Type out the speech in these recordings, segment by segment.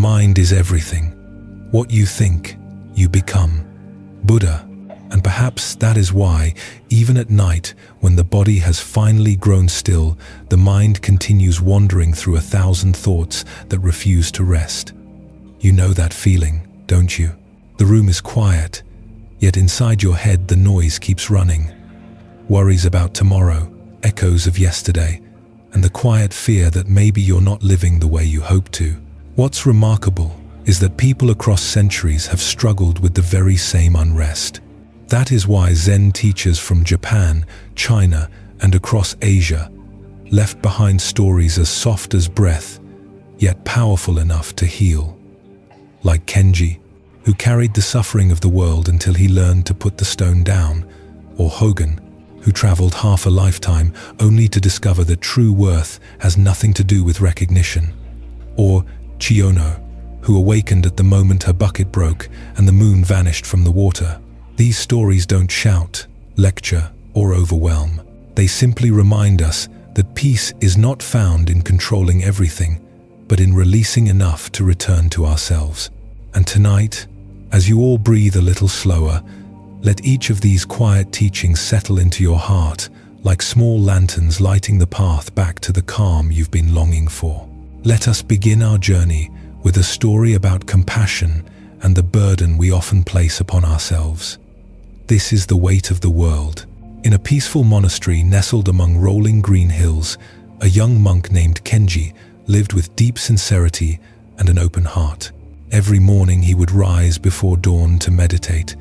mind is everything. What you think, you become. Buddha. And perhaps that is why, even at night, when the body has finally grown still, the mind continues wandering through 1,000 thoughts that refuse to rest. You know that feeling, don't you? The room is quiet, yet inside your head the noise keeps running. Worries about tomorrow, echoes of yesterday, and the quiet fear that maybe you're not living the way you hope to. What's remarkable is that people across centuries have struggled with the very same unrest. That is why Zen teachers from Japan, China, and across Asia left behind stories as soft as breath, yet powerful enough to heal. Like Kenji, who carried the suffering of the world until he learned to put the stone down, or Hogan, who traveled half a lifetime only to discover that true worth has nothing to do with recognition, or Chiyono, who awakened at the moment her bucket broke and the moon vanished from the water. These stories don't shout, lecture, or overwhelm. They simply remind us that peace is not found in controlling everything, but in releasing enough to return to ourselves. And tonight, as you all breathe a little slower, let each of these quiet teachings settle into your heart like small lanterns lighting the path back to the calm you've been longing for. Let us begin our journey with a story about compassion and the burden we often place upon ourselves. This is the weight of the world. In a peaceful monastery nestled among rolling green hills, a young monk named Kenji lived with deep sincerity and an open heart. Every morning he would rise before dawn to meditate,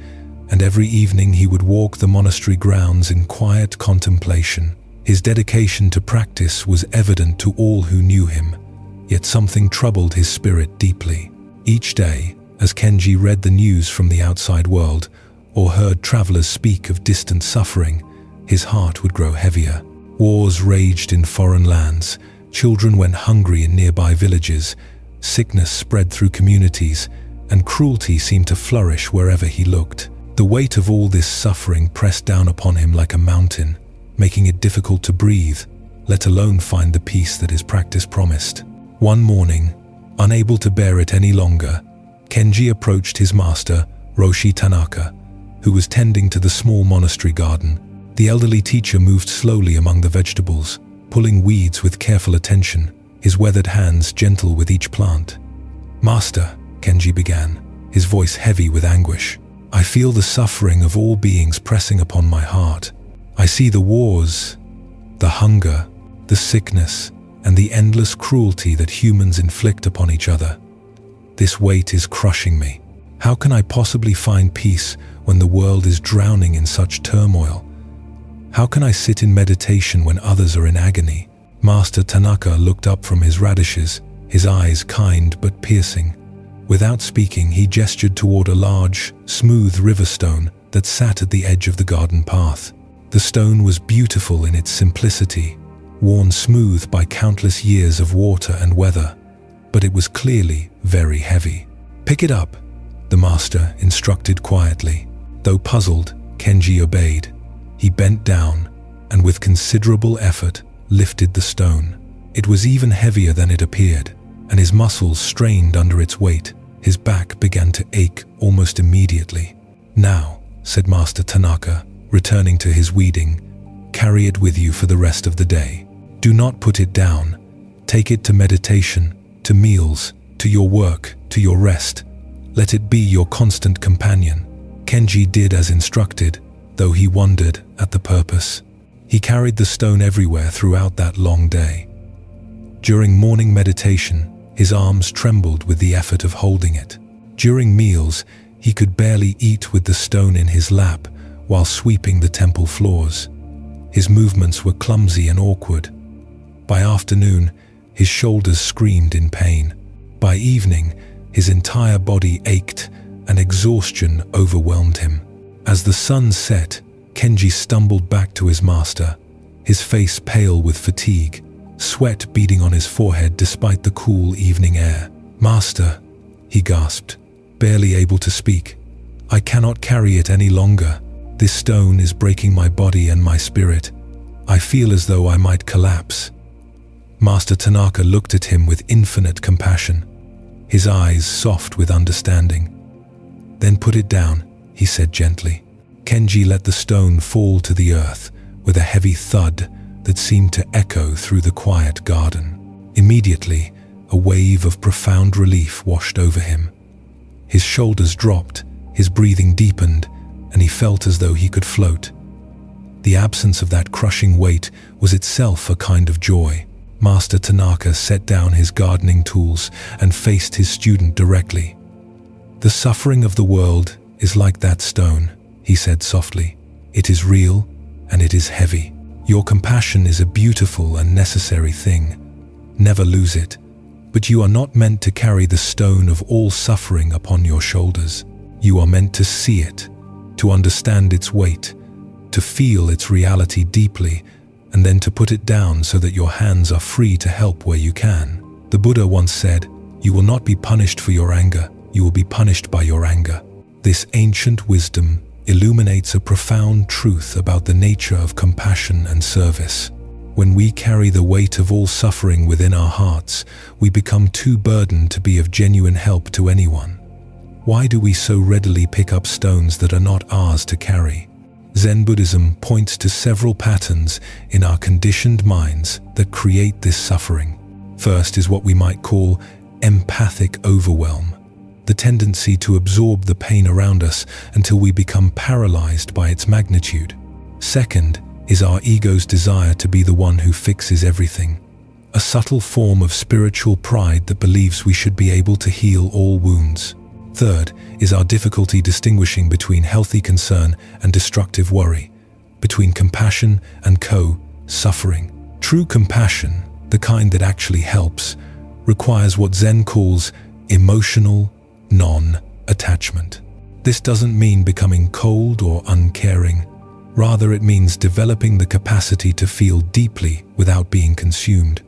and every evening he would walk the monastery grounds in quiet contemplation. His dedication to practice was evident to all who knew him, yet something troubled his spirit deeply. Each day, as Kenji read the news from the outside world, or heard travelers speak of distant suffering, his heart would grow heavier. Wars raged in foreign lands, children went hungry in nearby villages, sickness spread through communities, and cruelty seemed to flourish wherever he looked. The weight of all this suffering pressed down upon him like a mountain, making it difficult to breathe, let alone find the peace that his practice promised. One morning, unable to bear it any longer, Kenji approached his master, Roshi Tanaka, who was tending to the small monastery garden. The elderly teacher moved slowly among the vegetables, pulling weeds with careful attention, his weathered hands gentle with each plant. "Master," Kenji began, his voice heavy with anguish, "I feel the suffering of all beings pressing upon my heart. I see the wars, the hunger, the sickness, and the endless cruelty that humans inflict upon each other. This weight is crushing me. How can I possibly find peace when the world is drowning in such turmoil? How can I sit in meditation when others are in agony?" Master Tanaka looked up from his radishes, his eyes kind but piercing. Without speaking, he gestured toward a large, smooth river stone that sat at the edge of the garden path. The stone was beautiful in its simplicity, worn smooth by countless years of water and weather, but it was clearly very heavy. "Pick it up," the master instructed quietly. Though puzzled, Kenji obeyed. He bent down and with considerable effort lifted the stone. It was even heavier than it appeared, and his muscles strained under its weight. His back began to ache almost immediately. "Now," said Master Tanaka, returning to his weeding, "carry it with you for the rest of the day. Do not put it down. Take it to meditation, to meals, to your work, to your rest. Let it be your constant companion." Kenji did as instructed, though he wondered at the purpose. He carried the stone everywhere throughout that long day. During morning meditation, his arms trembled with the effort of holding it. During meals, he could barely eat with the stone in his lap while sweeping the temple floors. His movements were clumsy and awkward. By afternoon, his shoulders screamed in pain. By evening, his entire body ached and exhaustion overwhelmed him. As the sun set, Kenji stumbled back to his master, his face pale with fatigue, sweat beading on his forehead despite the cool evening air. "Master," he gasped, barely able to speak, "I cannot carry it any longer. This stone is breaking my body and my spirit. I feel as though I might collapse." Master Tanaka looked at him with infinite compassion. his eyes soft with understanding. "Then put it down," he said gently. Kenji let the stone fall to the earth with a heavy thud that seemed to echo through the quiet garden. Immediately, a wave of profound relief washed over him. His shoulders dropped, his breathing deepened, and he felt as though he could float. The absence of that crushing weight was itself a kind of joy. Master Tanaka set down his gardening tools and faced his student directly. "The suffering of the world is like that stone," he said softly. "It is real and it is heavy. Your compassion is a beautiful and necessary thing. Never lose it. But you are not meant to carry the stone of all suffering upon your shoulders. You are meant to see it, to understand its weight, to feel its reality deeply, and then to put it down so that your hands are free to help where you can." The Buddha once said, "You will not be punished for your anger, you will be punished by your anger." This ancient wisdom illuminates a profound truth about the nature of compassion and service. When we carry the weight of all suffering within our hearts, we become too burdened to be of genuine help to anyone. Why do we so readily pick up stones that are not ours to carry? Zen Buddhism points to several patterns in our conditioned minds that create this suffering. First is what we might call empathic overwhelm, the tendency to absorb the pain around us until we become paralyzed by its magnitude. Second is our ego's desire to be the one who fixes everything, a subtle form of spiritual pride that believes we should be able to heal all wounds. Third is our difficulty distinguishing between healthy concern and destructive worry, between compassion and co-suffering. True compassion, the kind that actually helps, requires what Zen calls emotional non-attachment. This doesn't mean becoming cold or uncaring. Rather, it means developing the capacity to feel deeply without being consumed,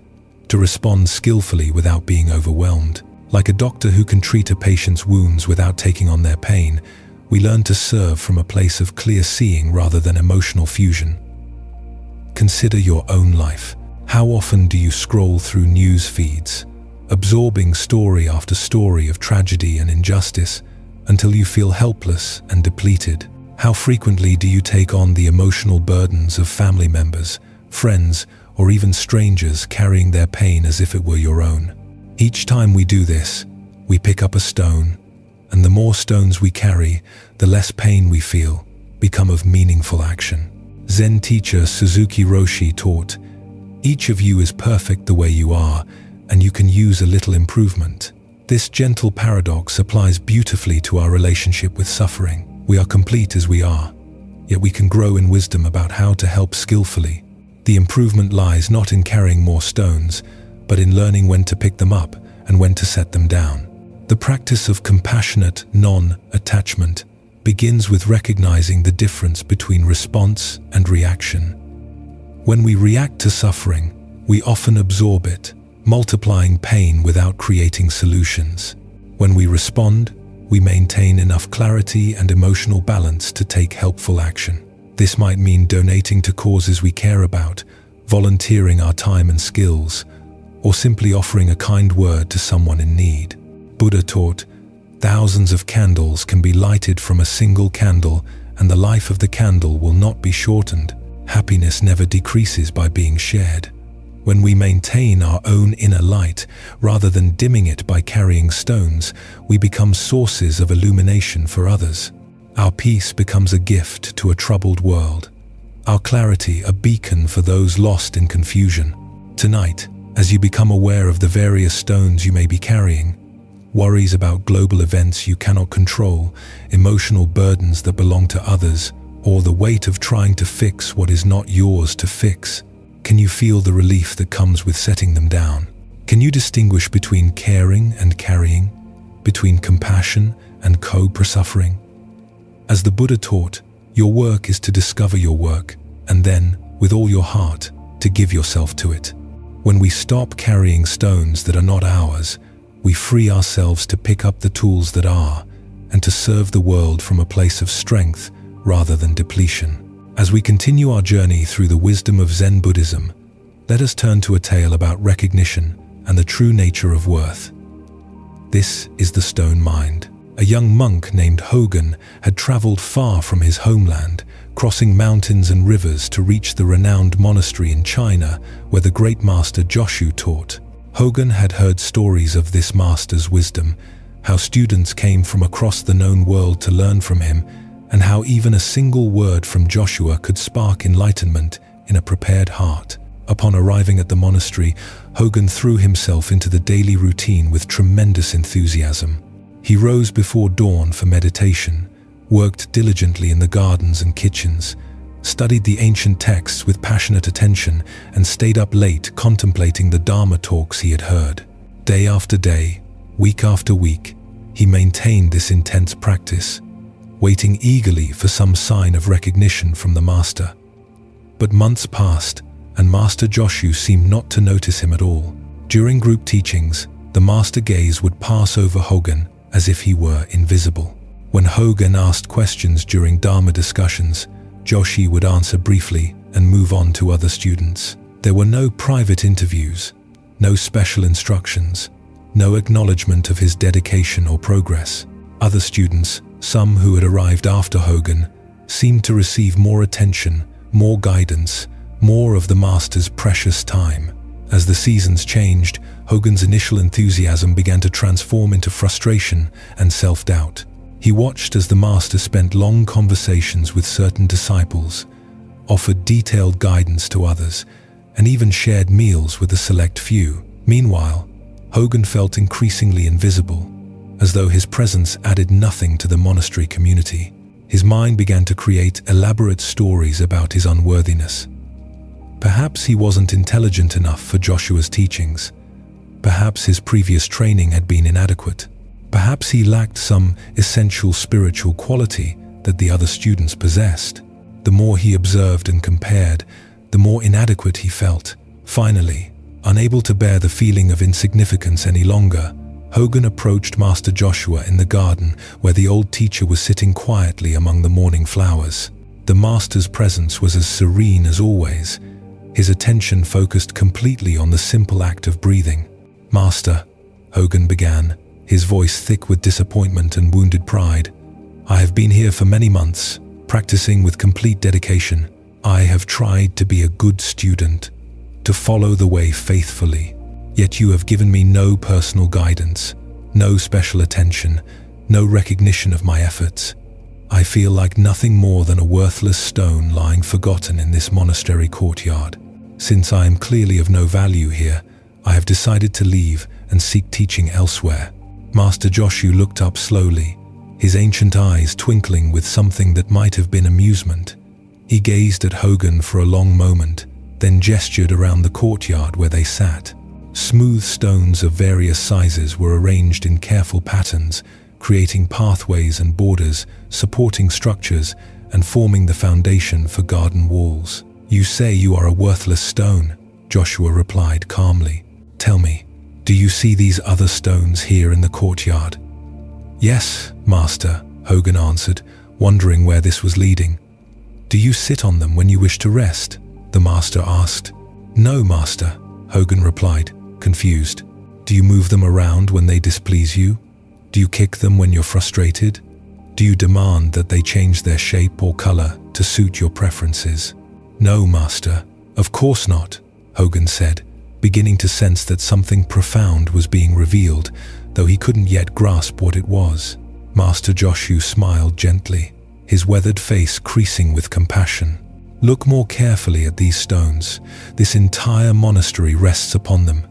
to respond skillfully without being overwhelmed. Like a doctor who can treat a patient's wounds without taking on their pain, we learn to serve from a place of clear seeing rather than emotional fusion. Consider your own life. How often do you scroll through news feeds, absorbing story after story of tragedy and injustice until you feel helpless and depleted? How frequently do you take on the emotional burdens of family members, friends, or even strangers carrying their pain as if it were your own? Each time we do this, we pick up a stone, and the more stones we carry, the less pain we feel, become of meaningful action. Zen teacher Suzuki Roshi taught, "Each of you is perfect the way you are, and you can use a little improvement." This gentle paradox applies beautifully to our relationship with suffering. We are complete as we are, yet we can grow in wisdom about how to help skillfully. The improvement lies not in carrying more stones, but in learning when to pick them up and when to set them down. The practice of compassionate non-attachment begins with recognizing the difference between response and reaction. When we react to suffering, we often absorb it, multiplying pain without creating solutions. When we respond, we maintain enough clarity and emotional balance to take helpful action. This might mean donating to causes we care about, volunteering our time and skills, or simply offering a kind word to someone in need. Buddha taught, "Thousands of candles can be lighted from a single candle, and the life of the candle will not be shortened. Happiness never decreases by being shared." When we maintain our own inner light, rather than dimming it by carrying stones, we become sources of illumination for others. Our peace becomes a gift to a troubled world, our clarity a beacon for those lost in confusion. Tonight, as you become aware of the various stones you may be carrying, worries about global events you cannot control, emotional burdens that belong to others, or the weight of trying to fix what is not yours to fix, can you feel the relief that comes with setting them down? Can you distinguish between caring and carrying, between compassion and co-suffering? As the Buddha taught, your work is to discover your work, and then, with all your heart, to give yourself to it. When we stop carrying stones that are not ours, we free ourselves to pick up the tools that are, and to serve the world from a place of strength rather than depletion. As we continue our journey through the wisdom of Zen Buddhism, let us turn to a tale about recognition and the true nature of worth. This is the stone mind. A young monk named Hogan had traveled far from his homeland, crossing mountains and rivers to reach the renowned monastery in China where the great master Joshu taught. Hogan had heard stories of this master's wisdom, how students came from across the known world to learn from him, and how even a single word from Joshua could spark enlightenment in a prepared heart. Upon arriving at the monastery, Hogan threw himself into the daily routine with tremendous enthusiasm. He rose before dawn for meditation, worked diligently in the gardens and kitchens, studied the ancient texts with passionate attention, and stayed up late contemplating the Dharma talks he had heard. Day after day, week after week, he maintained this intense practice, waiting eagerly for some sign of recognition from the master. But months passed, and Master Joshu seemed not to notice him at all. During group teachings, the master gaze would pass over Hogan as if he were invisible. When Hogan asked questions during Dharma discussions, Joshi would answer briefly and move on to other students. There were no private interviews, no special instructions, no acknowledgement of his dedication or progress. Other students, some who had arrived after Hogan, seemed to receive more attention, more guidance, more of the master's precious time. As the seasons changed, Hogan's initial enthusiasm began to transform into frustration and self-doubt. He watched as the master spent long conversations with certain disciples, offered detailed guidance to others, and even shared meals with a select few. Meanwhile, Hogan felt increasingly invisible, as though his presence added nothing to the monastery community. His mind began to create elaborate stories about his unworthiness. Perhaps he wasn't intelligent enough for Joshua's teachings. Perhaps his previous training had been inadequate. Perhaps he lacked some essential spiritual quality that the other students possessed. The more he observed and compared, the more inadequate he felt. Finally, unable to bear the feeling of insignificance any longer, Hogan approached Master Joshua in the garden where the old teacher was sitting quietly among the morning flowers. The master's presence was as serene as always, his attention focused completely on the simple act of breathing. "Master," Hogan began, his voice thick with disappointment and wounded pride, "I have been here for many months, practicing with complete dedication. I have tried to be a good student, to follow the way faithfully. Yet you have given me no personal guidance, no special attention, no recognition of my efforts. I feel like nothing more than a worthless stone lying forgotten in this monastery courtyard. Since I am clearly of no value here, I have decided to leave and seek teaching elsewhere." Master Joshu looked up slowly, his ancient eyes twinkling with something that might have been amusement. He gazed at Hogan for a long moment, then gestured around the courtyard where they sat. Smooth stones of various sizes were arranged in careful patterns, creating pathways and borders, supporting structures, and forming the foundation for garden walls. "You say you are a worthless stone," Joshua replied calmly. "Tell me, do you see these other stones here in the courtyard?" "Yes, Master," Hogan answered, wondering where this was leading. "Do you sit on them when you wish to rest?" the master asked. "No, Master," Hogan replied, confused. "Do you move them around when they displease you? Do you kick them when you're frustrated? Do you demand that they change their shape or color to suit your preferences?" "No, Master, of course not," Hogan said, beginning to sense that something profound was being revealed, though he couldn't yet grasp what it was. Master Joshu smiled gently, his weathered face creasing with compassion. "Look more carefully at these stones. This entire monastery rests upon them.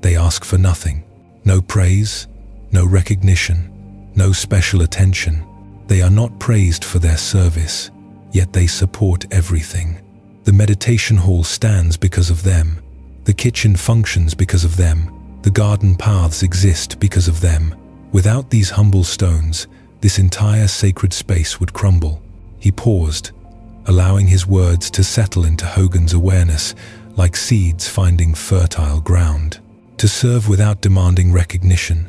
They ask for nothing. No praise, no recognition, no special attention. They are not praised for their service, yet they support everything. The meditation hall stands because of them. The kitchen functions because of them. The garden paths exist because of them. Without these humble stones, this entire sacred space would crumble." He paused, allowing his words to settle into Hogan's awareness like seeds finding fertile ground. To serve without demanding recognition,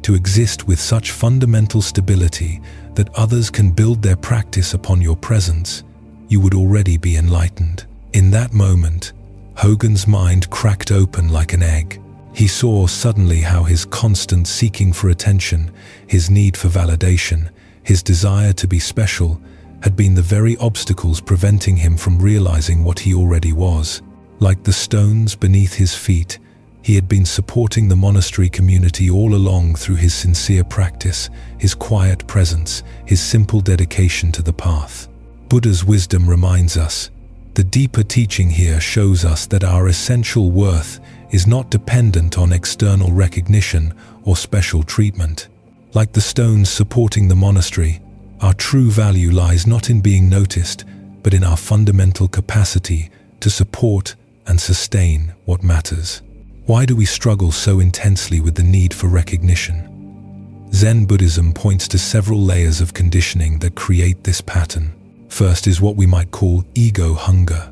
to exist with such fundamental stability that others can build their practice upon your presence, you would already be enlightened. In that moment, Hogan's mind cracked open like an egg. He saw suddenly how his constant seeking for attention, his need for validation, his desire to be special, had been the very obstacles preventing him from realizing what he already was. Like the stones beneath his feet, he had been supporting the monastery community all along through his sincere practice, his quiet presence, his simple dedication to the path. Buddha's wisdom reminds us, the deeper teaching here shows us that our essential worth is not dependent on external recognition or special treatment. Like the stones supporting the monastery, our true value lies not in being noticed, but in our fundamental capacity to support and sustain what matters. Why do we struggle so intensely with the need for recognition? Zen Buddhism points to several layers of conditioning that create this pattern. First is what we might call ego hunger,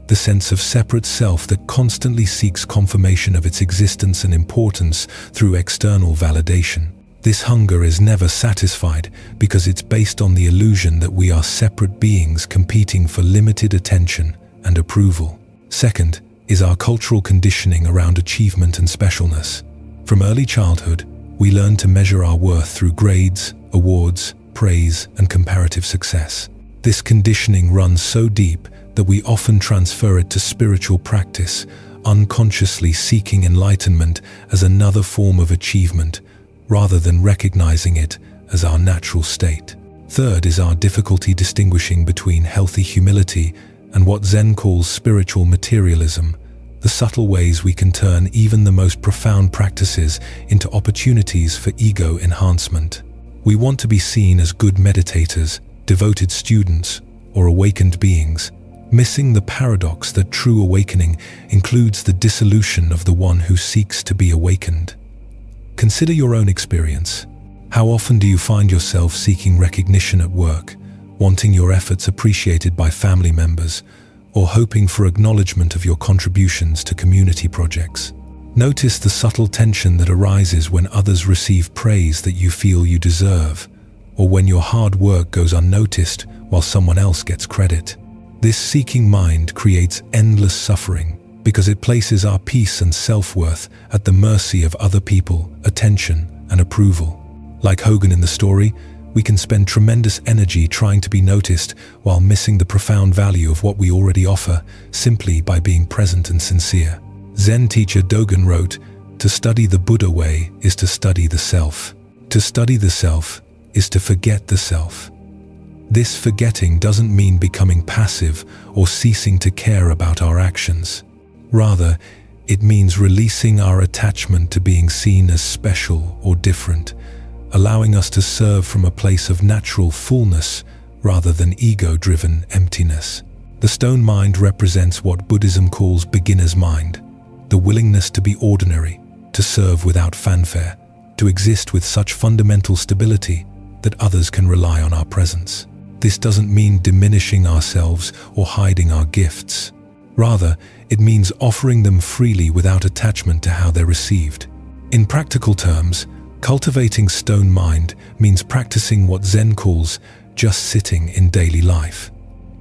the sense of separate self that constantly seeks confirmation of its existence and importance through external validation. This hunger is never satisfied because it's based on the illusion that we are separate beings competing for limited attention and approval. Second is our cultural conditioning around achievement and specialness. From early childhood, we learn to measure our worth through grades, awards, praise, and comparative success. This conditioning runs so deep that we often transfer it to spiritual practice, unconsciously seeking enlightenment as another form of achievement, rather than recognizing it as our natural state. Third is our difficulty distinguishing between healthy humility and what Zen calls spiritual materialism, the subtle ways we can turn even the most profound practices into opportunities for ego enhancement. We want to be seen as good meditators, devoted students, or awakened beings, missing the paradox that true awakening includes the dissolution of the one who seeks to be awakened. Consider your own experience. How often do you find yourself seeking recognition at work, wanting your efforts appreciated by family members, or hoping for acknowledgement of your contributions to community projects? Notice the subtle tension that arises when others receive praise that you feel you deserve, or when your hard work goes unnoticed while someone else gets credit. This seeking mind creates endless suffering because it places our peace and self-worth at the mercy of other people, attention, and approval. Like Hogan in the story, we can spend tremendous energy trying to be noticed while missing the profound value of what we already offer simply by being present and sincere. Zen teacher Dogen wrote, "To study the Buddha way is to study the self. To study the self is to forget the self." This forgetting doesn't mean becoming passive or ceasing to care about our actions. Rather, it means releasing our attachment to being seen as special or different, allowing us to serve from a place of natural fullness rather than ego-driven emptiness. The stone mind represents what Buddhism calls beginner's mind, the willingness to be ordinary, to serve without fanfare, to exist with such fundamental stability that others can rely on our presence. This doesn't mean diminishing ourselves or hiding our gifts. Rather, it means offering them freely without attachment to how they're received. In practical terms, cultivating stone mind means practicing what Zen calls just sitting in daily life.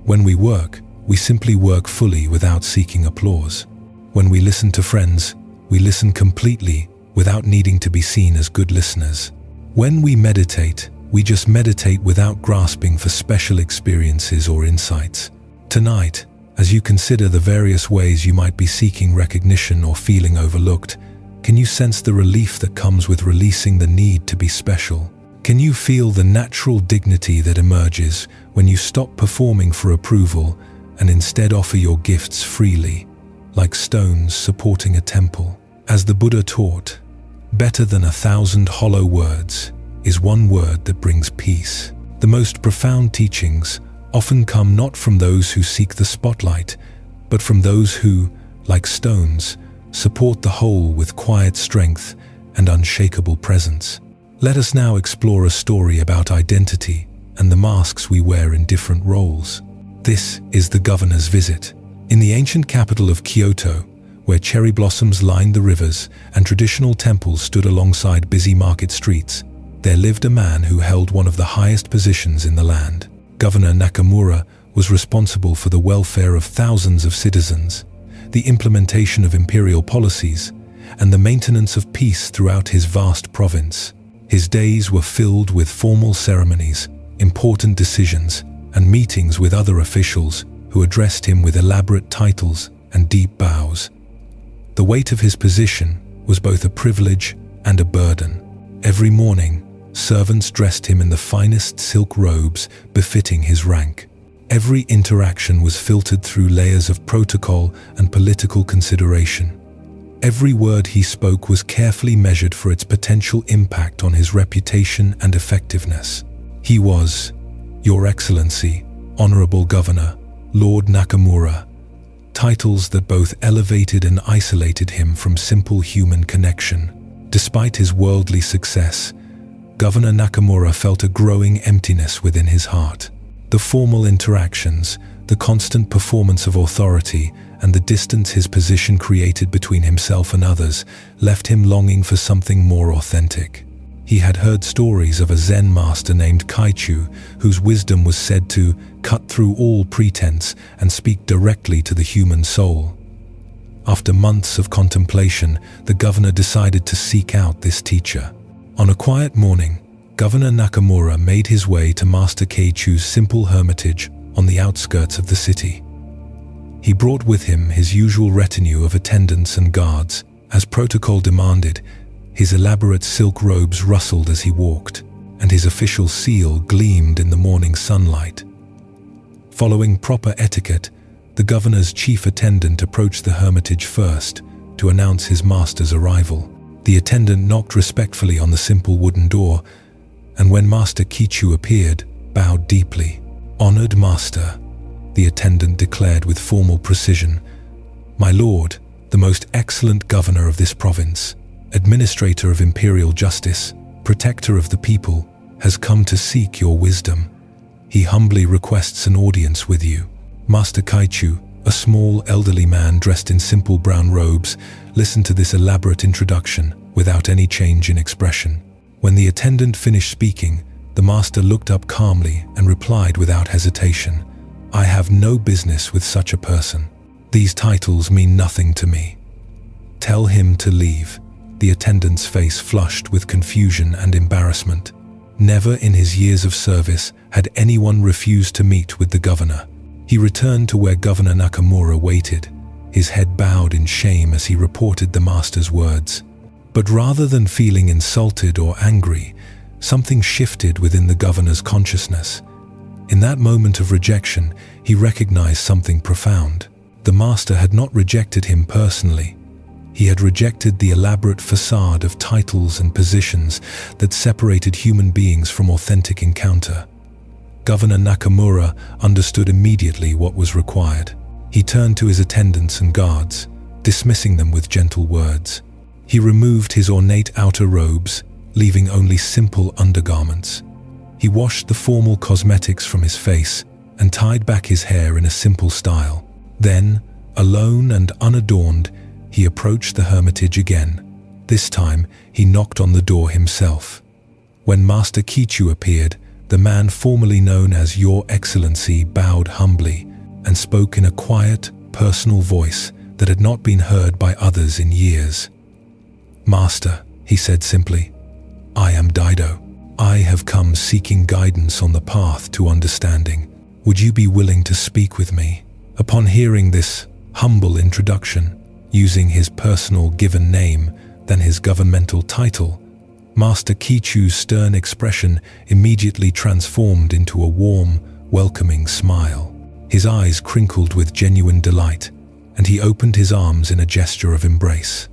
When we work, we simply work fully without seeking applause. When we listen to friends, we listen completely without needing to be seen as good listeners. When we meditate, we just meditate without grasping for special experiences or insights. Tonight, as you consider the various ways you might be seeking recognition or feeling overlooked, can you sense the relief that comes with releasing the need to be special? Can you feel the natural dignity that emerges when you stop performing for approval and instead offer your gifts freely, like stones supporting a temple? As the Buddha taught, better than 1,000 hollow words is one word that brings peace. The most profound teachings often come not from those who seek the spotlight, but from those who, like stones, support the whole with quiet strength and unshakable presence. Let us now explore a story about identity and the masks we wear in different roles. This is the governor's visit. In the ancient capital of Kyoto, where cherry blossoms lined the rivers and traditional temples stood alongside busy market streets, there lived a man who held one of the highest positions in the land. Governor Nakamura was responsible for the welfare of thousands of citizens, the implementation of imperial policies, and the maintenance of peace throughout his vast province. His days were filled with formal ceremonies, important decisions, and meetings with other officials who addressed him with elaborate titles and deep bows. The weight of his position was both a privilege and a burden. Every morning, servants dressed him in the finest silk robes befitting his rank. Every interaction was filtered through layers of protocol and political consideration. Every word he spoke was carefully measured for its potential impact on his reputation and effectiveness. He was, Your Excellency, Honorable Governor, Lord Nakamura, titles that both elevated and isolated him from simple human connection. Despite his worldly success, Governor Nakamura felt a growing emptiness within his heart. The formal interactions, the constant performance of authority, and the distance his position created between himself and others left him longing for something more authentic. He had heard stories of a Zen master named Kaichu, whose wisdom was said to cut through all pretense and speak directly to the human soul. After months of contemplation, the governor decided to seek out this teacher. On a quiet morning, Governor Nakamura made his way to Master Keichu's simple hermitage on the outskirts of the city. He brought with him his usual retinue of attendants and guards. As protocol demanded, his elaborate silk robes rustled as he walked, and his official seal gleamed in the morning sunlight. Following proper etiquette, the governor's chief attendant approached the hermitage first to announce his master's arrival. The attendant knocked respectfully on the simple wooden door, and when Master Kichu appeared, bowed deeply. "Honored Master," the attendant declared with formal precision, "My lord, the most excellent governor of this province, administrator of imperial justice, protector of the people, has come to seek your wisdom. He humbly requests an audience with you." Master Kaichu, a small elderly man dressed in simple brown robes, listened to this elaborate introduction without any change in expression. When the attendant finished speaking, the master looked up calmly and replied without hesitation, "I have no business with such a person. These titles mean nothing to me. Tell him to leave." The attendant's face flushed with confusion and embarrassment. Never in his years of service had anyone refused to meet with the governor. He returned to where Governor Nakamura waited, his head bowed in shame as he reported the master's words. But rather than feeling insulted or angry, something shifted within the governor's consciousness. In that moment of rejection, he recognized something profound. The master had not rejected him personally. He had rejected the elaborate facade of titles and positions that separated human beings from authentic encounter. Governor Nakamura understood immediately what was required. He turned to his attendants and guards, dismissing them with gentle words. He removed his ornate outer robes, leaving only simple undergarments. He washed the formal cosmetics from his face and tied back his hair in a simple style. Then, alone and unadorned, he approached the hermitage again. This time, he knocked on the door himself. When Master Kichu appeared, the man formerly known as Your Excellency bowed humbly and spoke in a quiet, personal voice that had not been heard by others in years. "Master," he said simply, "I am Dido. I have come seeking guidance on the path to understanding. Would you be willing to speak with me?" Upon hearing this humble introduction, using his personal given name than his governmental title, Master Kichu's stern expression immediately transformed into a warm, welcoming smile. His eyes crinkled with genuine delight, and he opened his arms in a gesture of embrace.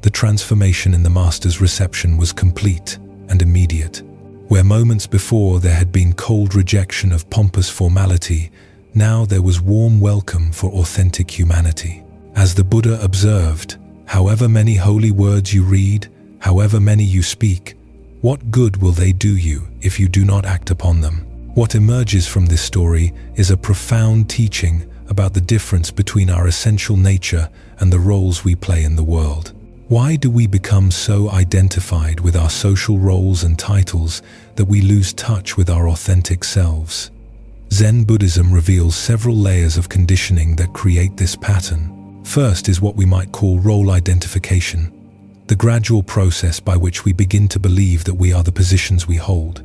The transformation in the master's reception was complete and immediate. Where moments before there had been cold rejection of pompous formality, now there was warm welcome for authentic humanity. As the Buddha observed, "However many holy words you read, however many you speak, what good will they do you if you do not act upon them?" What emerges from this story is a profound teaching about the difference between our essential nature and the roles we play in the world. Why do we become so identified with our social roles and titles that we lose touch with our authentic selves? Zen Buddhism reveals several layers of conditioning that create this pattern. First is what we might call role identification. the gradual process by which we begin to believe that we are the positions we hold,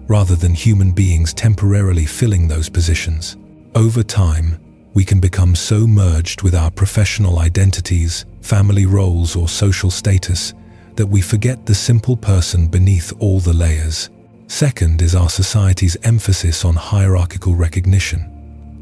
rather than human beings temporarily filling those positions. Over time, we can become so merged with our professional identities, family roles, or social status that we forget the simple person beneath all the layers. Second is our society's emphasis on hierarchical recognition.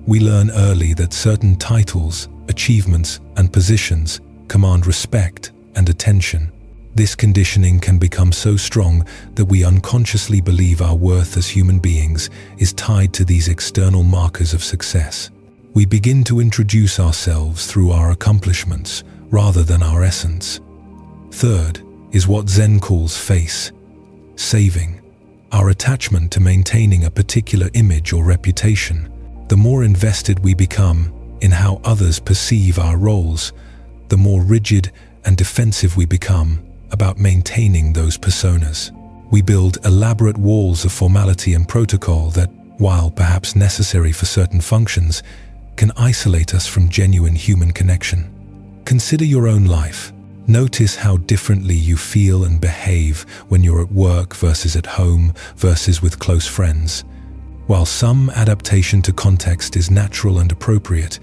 We learn early that certain titles, achievements, and positions command respect and attention. This conditioning can become so strong that we unconsciously believe our worth as human beings is tied to these external markers of success. We begin to introduce ourselves through our accomplishments rather than our essence. Third is what Zen calls face saving, our attachment to maintaining a particular image or reputation. The more invested we become in how others perceive our roles, the more rigid and defensive we become about maintaining those personas. We build elaborate walls of formality and protocol that, while perhaps necessary for certain functions, can isolate us from genuine human connection. Consider your own life. Notice how differently you feel and behave when you're at work versus at home versus with close friends. While some adaptation to context is natural and appropriate,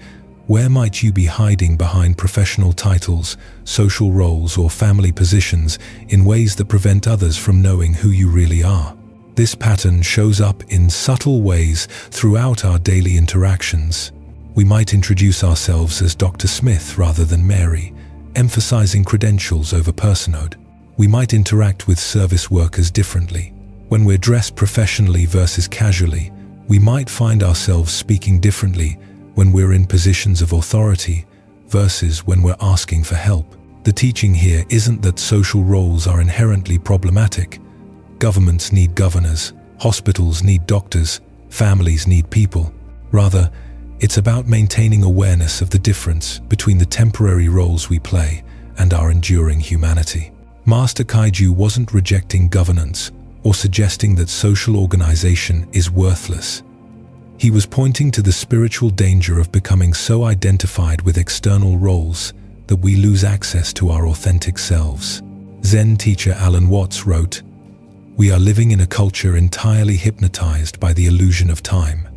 where might you be hiding behind professional titles, social roles, or family positions in ways that prevent others from knowing who you really are? This pattern shows up in subtle ways throughout our daily interactions. We might introduce ourselves as Dr. Smith rather than Mary, emphasizing credentials over personhood. We might interact with service workers differently. When we're dressed professionally versus casually, we might find ourselves speaking differently when we're in positions of authority versus when we're asking for help. The teaching here isn't that social roles are inherently problematic. Governments need governors, hospitals need doctors, families need people. Rather, it's about maintaining awareness of the difference between the temporary roles we play and our enduring humanity. Master Kaiju wasn't rejecting governance or suggesting that social organization is worthless. He was pointing to the spiritual danger of becoming so identified with external roles that we lose access to our authentic selves. Zen teacher Alan Watts wrote, "We are living in a culture entirely hypnotized by the illusion of time."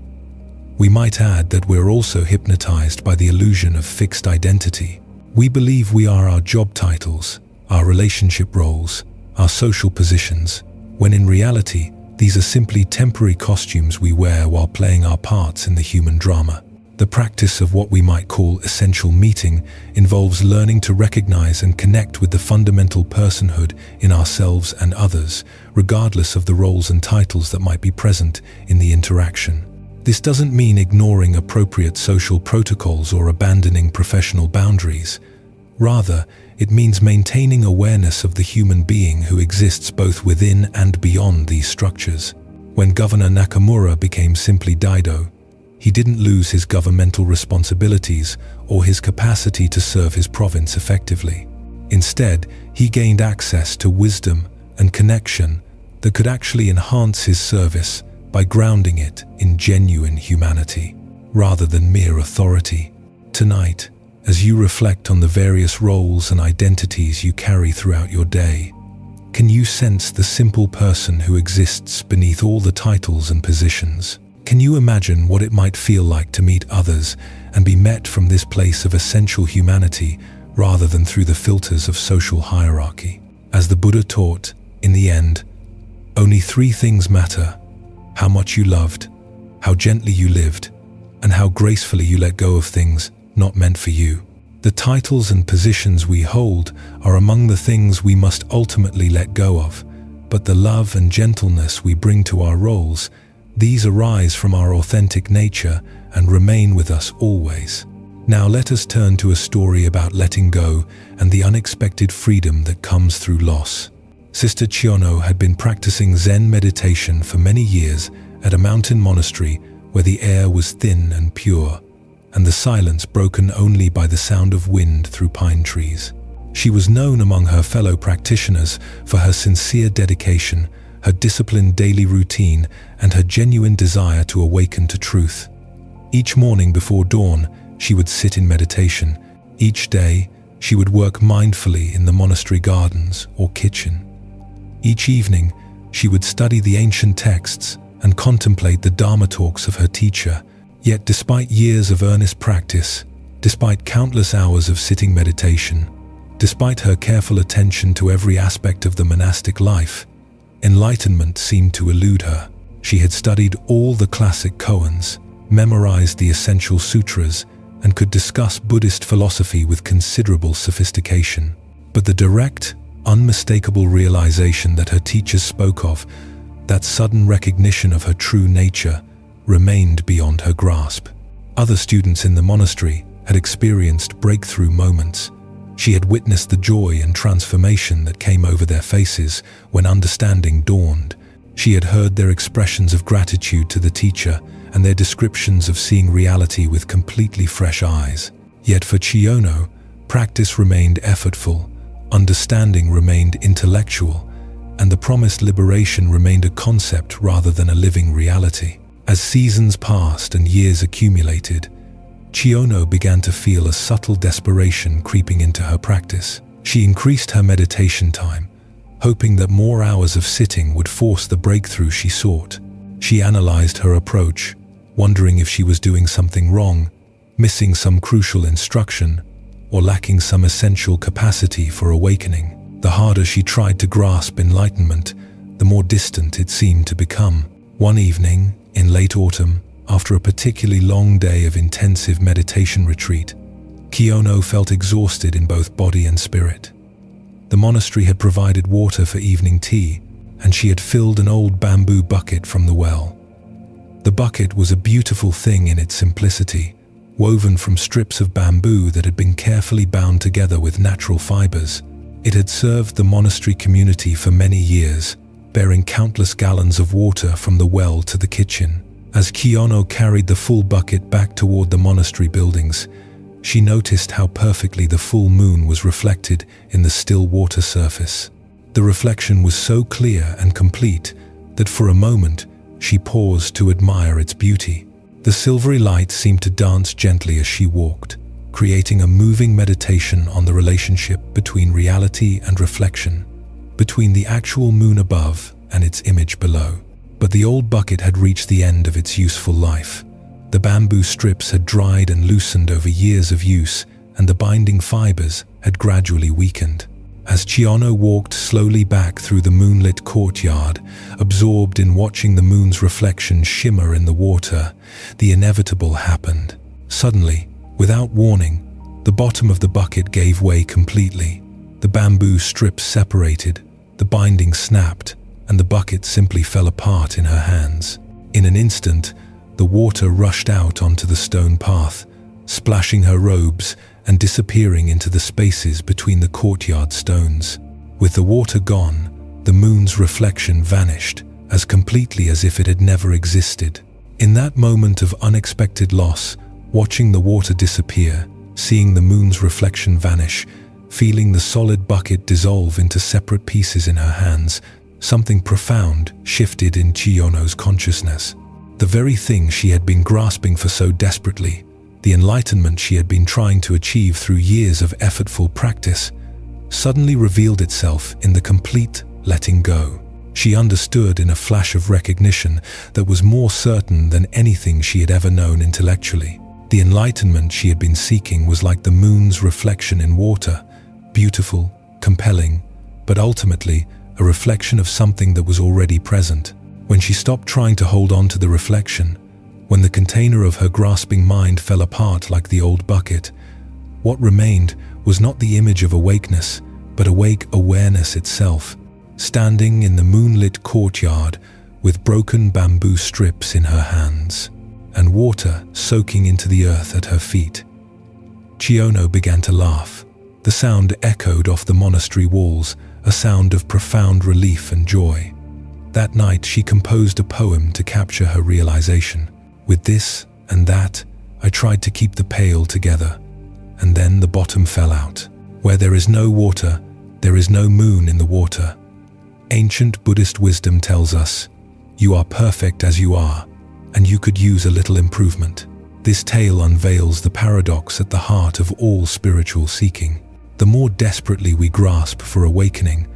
We might add that we're also hypnotized by the illusion of fixed identity. We believe we are our job titles, our relationship roles, our social positions, when in reality, these are simply temporary costumes we wear while playing our parts in the human drama. The practice of what we might call essential meeting involves learning to recognize and connect with the fundamental personhood in ourselves and others, regardless of the roles and titles that might be present in the interaction. This doesn't mean ignoring appropriate social protocols or abandoning professional boundaries. Rather, it means maintaining awareness of the human being who exists both within and beyond these structures. When Governor Nakamura became simply Daido, he didn't lose his governmental responsibilities or his capacity to serve his province effectively. Instead, he gained access to wisdom and connection that could actually enhance his service by grounding it in genuine humanity, rather than mere authority. Tonight, as you reflect on the various roles and identities you carry throughout your day, can you sense the simple person who exists beneath all the titles and positions? Can you imagine what it might feel like to meet others and be met from this place of essential humanity rather than through the filters of social hierarchy? As the Buddha taught, in the end, only three things matter: how much you loved, how gently you lived, and how gracefully you let go of things not meant for you. The titles and positions we hold are among the things we must ultimately let go of, but the love and gentleness we bring to our roles, these arise from our authentic nature and remain with us always. Now let us turn to a story about letting go and the unexpected freedom that comes through loss. Sister Chiono had been practicing Zen meditation for many years at a mountain monastery where the air was thin and pure, and the silence broken only by the sound of wind through pine trees. She was known among her fellow practitioners for her sincere dedication, her disciplined daily routine, and her genuine desire to awaken to truth. Each morning before dawn, she would sit in meditation. Each day, she would work mindfully in the monastery gardens or kitchen. Each evening, she would study the ancient texts and contemplate the Dharma talks of her teacher. Yet despite years of earnest practice, despite countless hours of sitting meditation, despite her careful attention to every aspect of the monastic life, enlightenment seemed to elude her. She had studied all the classic koans, memorized the essential sutras, and could discuss Buddhist philosophy with considerable sophistication. But the direct, unmistakable realization that her teachers spoke of, that sudden recognition of her true nature, remained beyond her grasp. Other students in the monastery had experienced breakthrough moments. She had witnessed the joy and transformation that came over their faces when understanding dawned. She had heard their expressions of gratitude to the teacher and their descriptions of seeing reality with completely fresh eyes. Yet for Chiyono, practice remained effortful, understanding remained intellectual, and the promised liberation remained a concept rather than a living reality. As seasons passed and years accumulated, Chiyono began to feel a subtle desperation creeping into her practice. She increased her meditation time, hoping that more hours of sitting would force the breakthrough she sought. She analyzed her approach, wondering if she was doing something wrong, missing some crucial instruction, or lacking some essential capacity for awakening. The harder she tried to grasp enlightenment, the more distant it seemed to become. One evening, in late autumn, after a particularly long day of intensive meditation retreat, Chiyono felt exhausted in both body and spirit. The monastery had provided water for evening tea, and she had filled an old bamboo bucket from the well. The bucket was a beautiful thing in its simplicity, woven from strips of bamboo that had been carefully bound together with natural fibers. It had served the monastery community for many years, bearing countless gallons of water from the well to the kitchen. As Chiyono carried the full bucket back toward the monastery buildings, she noticed how perfectly the full moon was reflected in the still water surface. The reflection was so clear and complete that for a moment she paused to admire its beauty. The silvery light seemed to dance gently as she walked, creating a moving meditation on the relationship between reality and reflection, between the actual moon above and its image below. But the old bucket had reached the end of its useful life. The bamboo strips had dried and loosened over years of use, and the binding fibers had gradually weakened. As Chiyono walked slowly back through the moonlit courtyard, absorbed in watching the moon's reflection shimmer in the water, the inevitable happened. Suddenly, without warning, the bottom of the bucket gave way completely. The bamboo strips separated, the binding snapped, and the bucket simply fell apart in her hands. In an instant, the water rushed out onto the stone path, splashing her robes and disappearing into the spaces between the courtyard stones. With the water gone, the moon's reflection vanished, as completely as if it had never existed. In that moment of unexpected loss, watching the water disappear, seeing the moon's reflection vanish, feeling the solid bucket dissolve into separate pieces in her hands, something profound shifted in Chiyono's consciousness. The very thing she had been grasping for so desperately, the enlightenment she had been trying to achieve through years of effortful practice, suddenly revealed itself in the complete letting go. She understood in a flash of recognition that was more certain than anything she had ever known intellectually. The enlightenment she had been seeking was like the moon's reflection in water, beautiful, compelling, but ultimately a reflection of something that was already present. When she stopped trying to hold on to the reflection, when the container of her grasping mind fell apart like the old bucket, what remained was not the image of awakeness, but awake awareness itself, standing in the moonlit courtyard with broken bamboo strips in her hands and water soaking into the earth at her feet. Chiyono began to laugh. The sound echoed off the monastery walls, a sound of profound relief and joy. That night she composed a poem to capture her realization. With this and that, I tried to keep the pail together, and then the bottom fell out. Where there is no water, there is no moon in the water. Ancient Buddhist wisdom tells us, you are perfect as you are, and you could use a little improvement. This tale unveils the paradox at the heart of all spiritual seeking. The more desperately we grasp for awakening,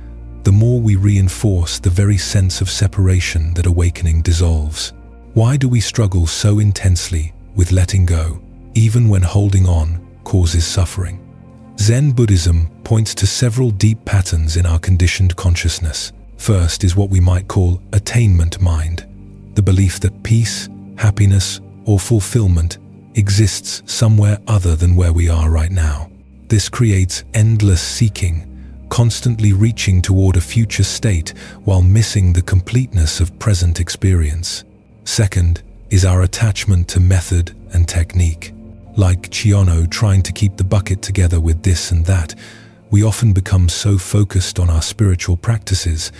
the more we reinforce the very sense of separation that awakening dissolves. Why do we struggle so intensely with letting go, even when holding on causes suffering? Zen Buddhism points to several deep patterns in our conditioned consciousness. First is what we might call attainment mind, the belief that peace, happiness, or fulfillment exists somewhere other than where we are right now. This creates endless seeking, constantly reaching toward a future state while missing the completeness of present experience. Second is our attachment to method and technique. Like Chiono trying to keep the bucket together with this and that, we often become so focused on our spiritual practices,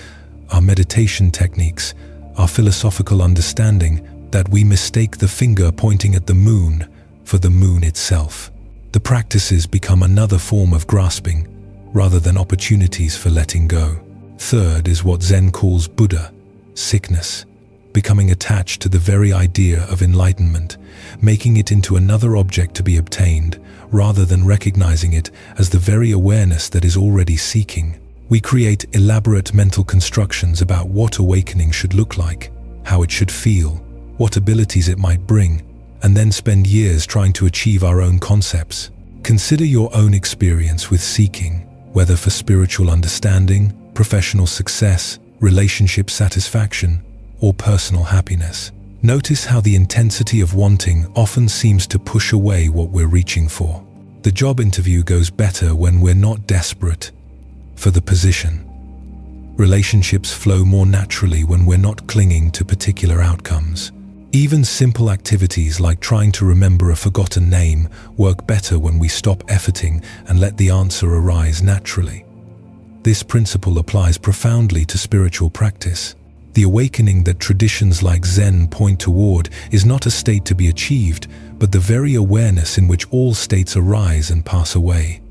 our meditation techniques, our philosophical understanding, that we mistake the finger pointing at the moon for the moon itself. The practices become another form of grasping, rather than opportunities for letting go. Third is what Zen calls Buddha, sickness, becoming attached to the very idea of enlightenment, making it into another object to be obtained, rather than recognizing it as the very awareness that is already seeking. We create elaborate mental constructions about what awakening should look like, how it should feel, what abilities it might bring, and then spend years trying to achieve our own concepts. Consider your own experience with seeking, whether for spiritual understanding, professional success, relationship satisfaction, or personal happiness. Notice how the intensity of wanting often seems to push away what we're reaching for. The job interview goes better when we're not desperate for the position. Relationships flow more naturally when we're not clinging to particular outcomes. Even simple activities like trying to remember a forgotten name work better when we stop efforting and let the answer arise naturally. This principle applies profoundly to spiritual practice. The awakening that traditions like Zen point toward is not a state to be achieved, but the very awareness in which all states arise and pass away.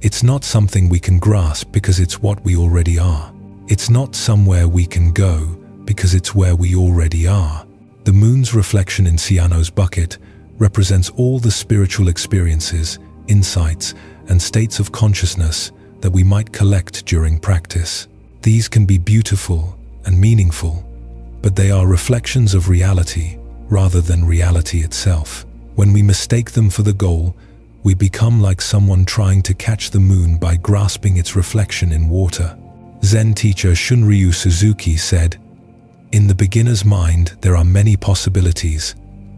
It's not something we can grasp because it's what we already are. It's not somewhere we can go because it's where we already are. The moon's reflection in Ciano's bucket represents all the spiritual experiences, insights, and states of consciousness that we might collect during practice. These can be beautiful and meaningful, but they are reflections of reality rather than reality itself. When we mistake them for the goal, we become like someone trying to catch the moon by grasping its reflection in water. Zen teacher Shunryu Suzuki said, "In the beginner's mind, there are many possibilities,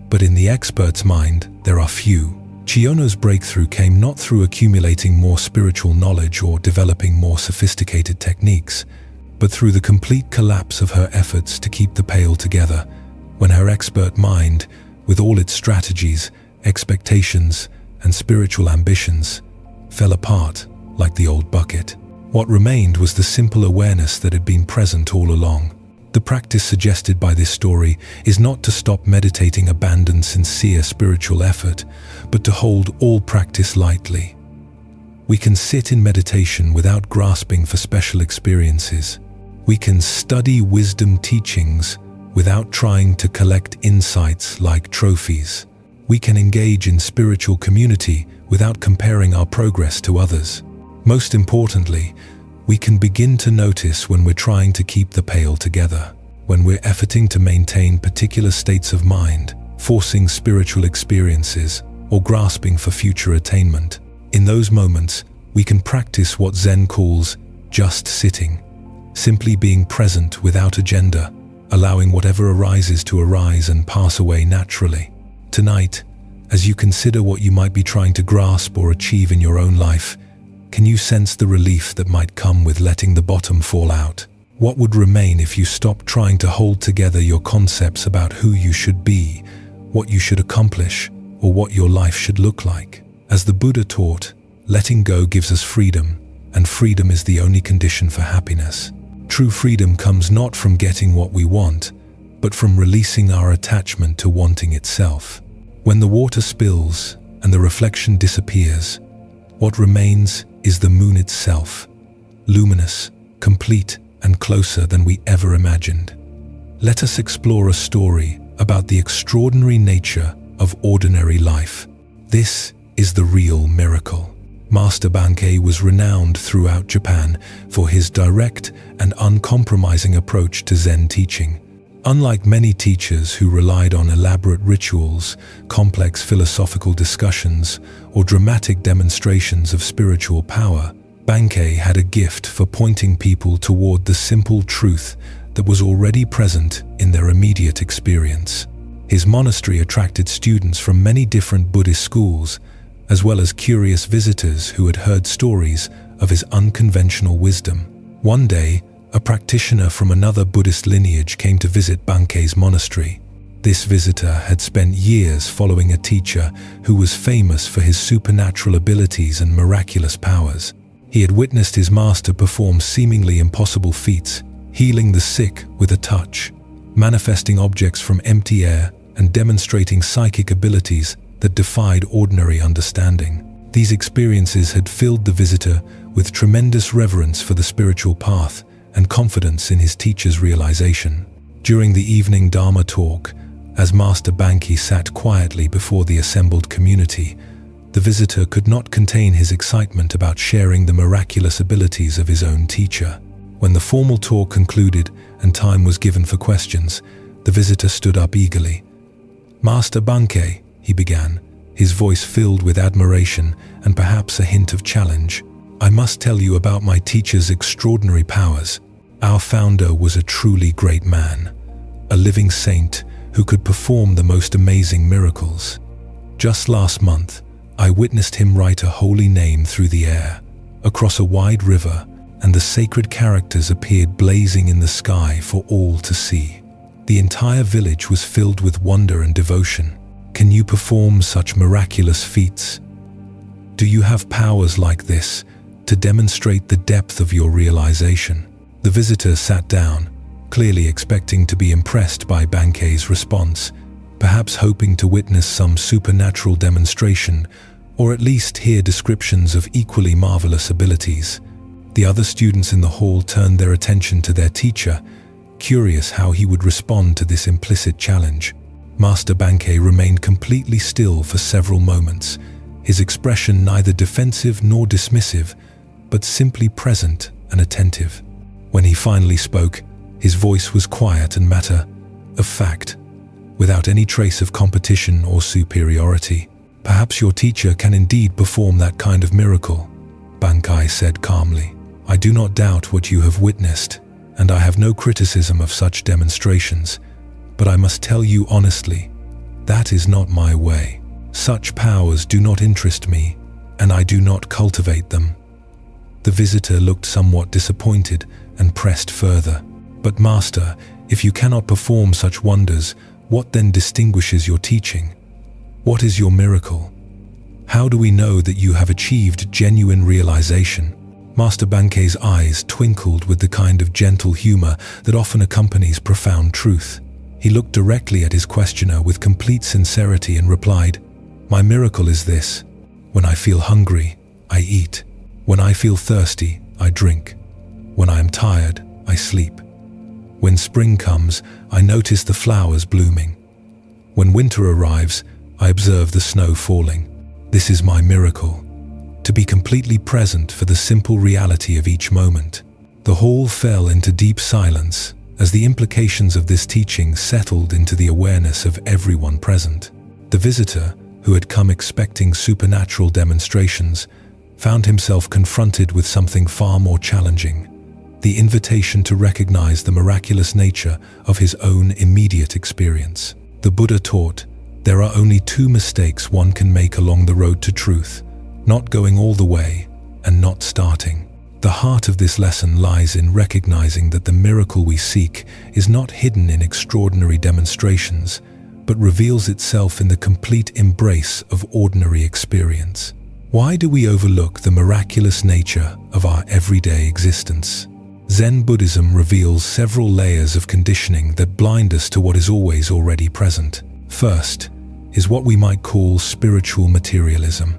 but in the expert's mind, there are few." Chiono's breakthrough came not through accumulating more spiritual knowledge or developing more sophisticated techniques, but through the complete collapse of her efforts to keep the pail together, when her expert mind, with all its strategies, expectations, and spiritual ambitions, fell apart like the old bucket. What remained was the simple awareness that had been present all along. The practice suggested by this story is not to stop meditating, abandon sincere spiritual effort, but to hold all practice lightly. We can sit in meditation without grasping for special experiences. We can study wisdom teachings without trying to collect insights like trophies. We can engage in spiritual community without comparing our progress to others. Most importantly, we can begin to notice when we're trying to keep the pail together, when we're efforting to maintain particular states of mind, forcing spiritual experiences, or grasping for future attainment. In those moments, we can practice what Zen calls just sitting, simply being present without agenda, allowing whatever arises to arise and pass away naturally. Tonight, as you consider what you might be trying to grasp or achieve in your own life, can you sense the relief that might come with letting the bottom fall out? What would remain if you stopped trying to hold together your concepts about who you should be, what you should accomplish, or what your life should look like? As the Buddha taught, letting go gives us freedom, and freedom is the only condition for happiness. True freedom comes not from getting what we want, but from releasing our attachment to wanting itself. When the water spills and the reflection disappears, what remains is the moon itself, luminous, complete, and closer than we ever imagined. Let us explore a story about the extraordinary nature of ordinary life. This is the real miracle. Master Bankei was renowned throughout Japan for his direct and uncompromising approach to Zen teaching. Unlike many teachers who relied on elaborate rituals, complex philosophical discussions, or dramatic demonstrations of spiritual power, Bankei had a gift for pointing people toward the simple truth that was already present in their immediate experience. His monastery attracted students from many different Buddhist schools, as well as curious visitors who had heard stories of his unconventional wisdom. One day, a practitioner from another Buddhist lineage came to visit Bankei's monastery. This visitor had spent years following a teacher who was famous for his supernatural abilities and miraculous powers. He had witnessed his master perform seemingly impossible feats, healing the sick with a touch, manifesting objects from empty air, and demonstrating psychic abilities that defied ordinary understanding. These experiences had filled the visitor with tremendous reverence for the spiritual path and confidence in his teacher's realization. During the evening Dharma talk, as Master Bankei sat quietly before the assembled community, the visitor could not contain his excitement about sharing the miraculous abilities of his own teacher. When the formal talk concluded and time was given for questions, the visitor stood up eagerly. "Master Bankei," he began, his voice filled with admiration and perhaps a hint of challenge, "I must tell you about my teacher's extraordinary powers. Our founder was a truly great man, a living saint who could perform the most amazing miracles. Just last month, I witnessed him write a holy name through the air, across a wide river, and the sacred characters appeared blazing in the sky for all to see. The entire village was filled with wonder and devotion. Can you perform such miraculous feats? Do you have powers like this to demonstrate the depth of your realization?" The visitor sat down, clearly expecting to be impressed by Bankei's response, perhaps hoping to witness some supernatural demonstration or at least hear descriptions of equally marvelous abilities. The other students in the hall turned their attention to their teacher, curious how he would respond to this implicit challenge. Master Bankei remained completely still for several moments, his expression neither defensive nor dismissive, but simply present and attentive. When he finally spoke, his voice was quiet and matter-of-fact, without any trace of competition or superiority. "Perhaps your teacher can indeed perform that kind of miracle," Bankei said calmly. "I do not doubt what you have witnessed, and I have no criticism of such demonstrations, but I must tell you honestly, that is not my way. Such powers do not interest me, and I do not cultivate them." The visitor looked somewhat disappointed and pressed further. "But Master, if you cannot perform such wonders, what then distinguishes your teaching? What is your miracle? How do we know that you have achieved genuine realization?" Master Bankei's eyes twinkled with the kind of gentle humor that often accompanies profound truth. He looked directly at his questioner with complete sincerity and replied, "My miracle is this: when I feel hungry, I eat. When I feel thirsty, I drink. When I am tired, I sleep. When spring comes, I notice the flowers blooming. When winter arrives, I observe the snow falling. This is my miracle, to be completely present for the simple reality of each moment." The hall fell into deep silence as the implications of this teaching settled into the awareness of everyone present. The visitor, who had come expecting supernatural demonstrations, found himself confronted with something far more challenging: the invitation to recognize the miraculous nature of his own immediate experience. The Buddha taught, there are only two mistakes one can make along the road to truth: not going all the way and not starting. The heart of this lesson lies in recognizing that the miracle we seek is not hidden in extraordinary demonstrations, but reveals itself in the complete embrace of ordinary experience. Why do we overlook the miraculous nature of our everyday existence? Zen Buddhism reveals several layers of conditioning that blind us to what is always already present. First is what we might call spiritual materialism,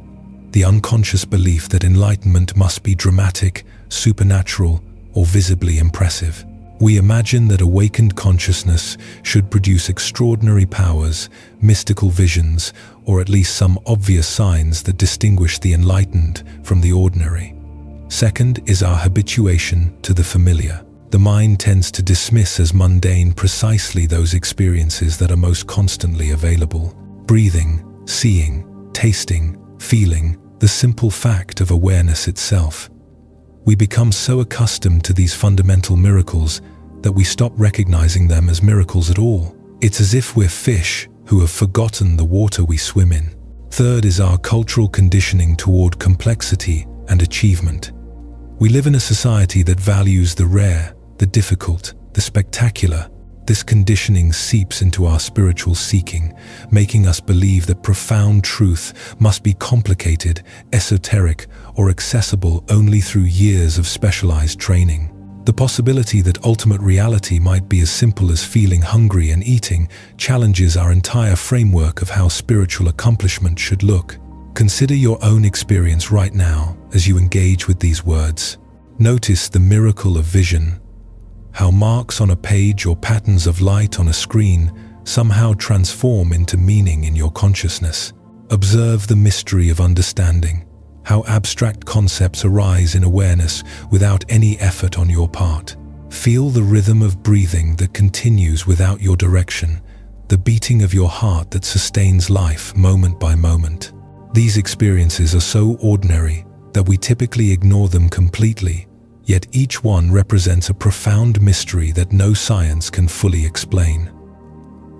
the unconscious belief that enlightenment must be dramatic, supernatural, or visibly impressive. We imagine that awakened consciousness should produce extraordinary powers, mystical visions, or at least some obvious signs that distinguish the enlightened from the ordinary. Second is our habituation to the familiar. The mind tends to dismiss as mundane precisely those experiences that are most constantly available. Breathing, seeing, tasting, feeling, the simple fact of awareness itself. We become so accustomed to these fundamental miracles that we stop recognizing them as miracles at all. It's as if we're fish who have forgotten the water we swim in. Third is our cultural conditioning toward complexity and achievement. We live in a society that values the rare, the difficult, the spectacular. This conditioning seeps into our spiritual seeking, making us believe that profound truth must be complicated, esoteric, or accessible only through years of specialized training. The possibility that ultimate reality might be as simple as feeling hungry and eating challenges our entire framework of how spiritual accomplishment should look. Consider your own experience right now as you engage with these words. Notice the miracle of vision, how marks on a page or patterns of light on a screen somehow transform into meaning in your consciousness. Observe the mystery of understanding, how abstract concepts arise in awareness without any effort on your part. Feel the rhythm of breathing that continues without your direction, the beating of your heart that sustains life moment by moment. These experiences are so ordinary that we typically ignore them completely, yet each one represents a profound mystery that no science can fully explain.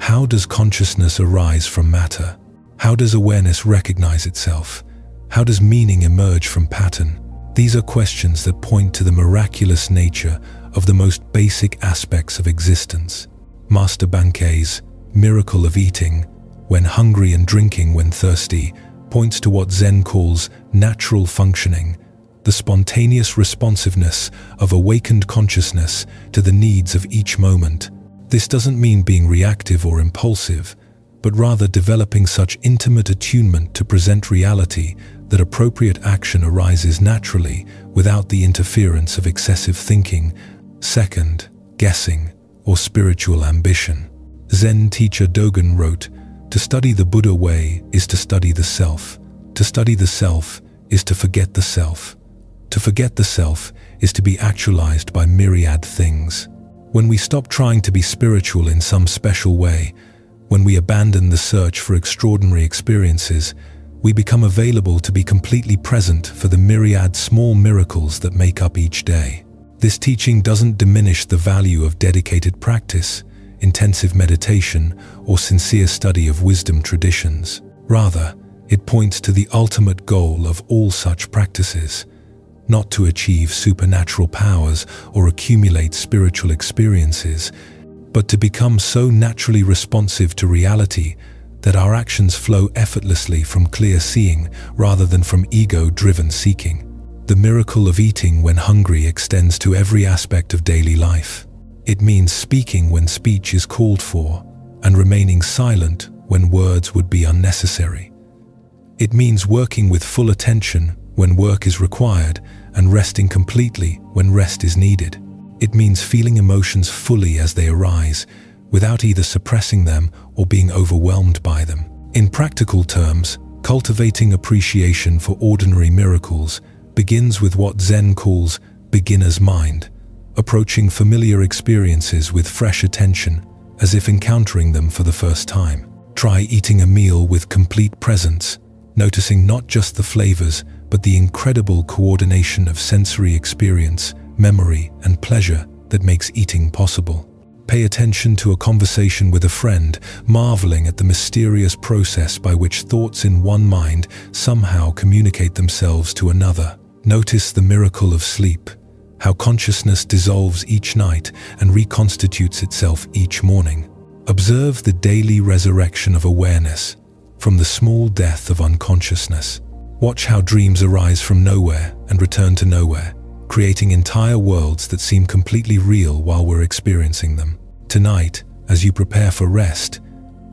How does consciousness arise from matter? How does awareness recognize itself? How does meaning emerge from pattern? These are questions that point to the miraculous nature of the most basic aspects of existence. Master Bankei's miracle of eating, when hungry and drinking when thirsty, points to what Zen calls natural functioning, the spontaneous responsiveness of awakened consciousness to the needs of each moment. This doesn't mean being reactive or impulsive, but rather developing such intimate attunement to present reality that appropriate action arises naturally without the interference of excessive thinking. Second, guessing, or spiritual ambition. Zen teacher Dogen wrote, "To study the Buddha way is to study the self. To study the self is to forget the self. To forget the self is to be actualized by myriad things." When we stop trying to be spiritual in some special way, when we abandon the search for extraordinary experiences, we become available to be completely present for the myriad small miracles that make up each day. This teaching doesn't diminish the value of dedicated practice, intensive meditation, or sincere study of wisdom traditions. Rather, it points to the ultimate goal of all such practices, not to achieve supernatural powers or accumulate spiritual experiences, but to become so naturally responsive to reality that our actions flow effortlessly from clear seeing rather than from ego-driven seeking. The miracle of eating when hungry extends to every aspect of daily life. It means speaking when speech is called for, and remaining silent when words would be unnecessary. It means working with full attention when work is required, and resting completely when rest is needed. It means feeling emotions fully as they arise, without either suppressing them or being overwhelmed by them. In practical terms, cultivating appreciation for ordinary miracles begins with what Zen calls beginner's mind, approaching familiar experiences with fresh attention, as if encountering them for the first time. Try eating a meal with complete presence, noticing not just the flavors, but the incredible coordination of sensory experience, memory, and pleasure that makes eating possible. Pay attention to a conversation with a friend, marveling at the mysterious process by which thoughts in one mind somehow communicate themselves to another. Notice the miracle of sleep, how consciousness dissolves each night and reconstitutes itself each morning. Observe the daily resurrection of awareness from the small death of unconsciousness. Watch how dreams arise from nowhere and return to nowhere, creating entire worlds that seem completely real while we're experiencing them. Tonight, as you prepare for rest,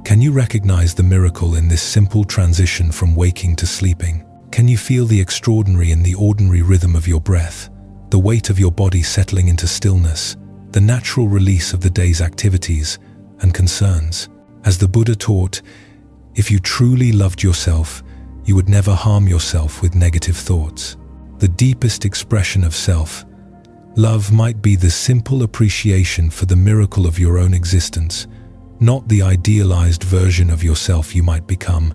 can you recognize the miracle in this simple transition from waking to sleeping? Can you feel the extraordinary in the ordinary rhythm of your breath, the weight of your body settling into stillness, the natural release of the day's activities and concerns. As the Buddha taught, if you truly loved yourself, you would never harm yourself with negative thoughts. The deepest expression of self-love might be the simple appreciation for the miracle of your own existence, not the idealized version of yourself you might become,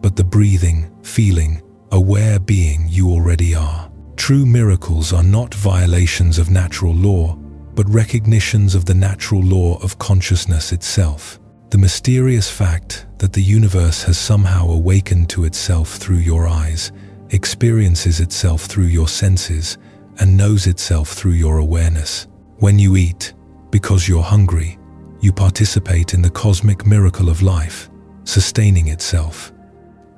but the breathing, feeling, aware being you already are. True miracles are not violations of natural law, but recognitions of the natural law of consciousness itself. The mysterious fact that the universe has somehow awakened to itself through your eyes, experiences itself through your senses, and knows itself through your awareness. When you eat, because you're hungry, you participate in the cosmic miracle of life, sustaining itself.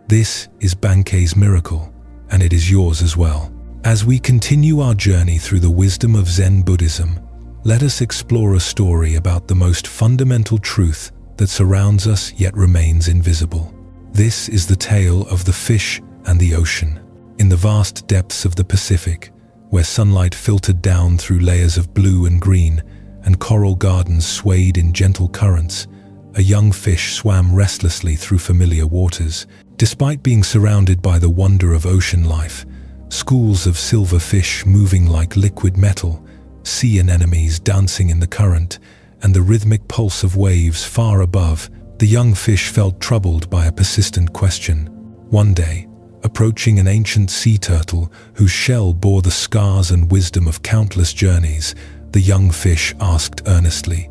This is Bankei's miracle, and it is yours as well. As we continue our journey through the wisdom of Zen Buddhism, let us explore a story about the most fundamental truth that surrounds us yet remains invisible. This is the tale of the fish and the ocean. In the vast depths of the Pacific, where sunlight filtered down through layers of blue and green, and coral gardens swayed in gentle currents, a young fish swam restlessly through familiar waters. Despite being surrounded by the wonder of ocean life, schools of silver fish moving like liquid metal, sea anemones dancing in the current, and the rhythmic pulse of waves far above, the young fish felt troubled by a persistent question. One day, approaching an ancient sea turtle whose shell bore the scars and wisdom of countless journeys, the young fish asked earnestly,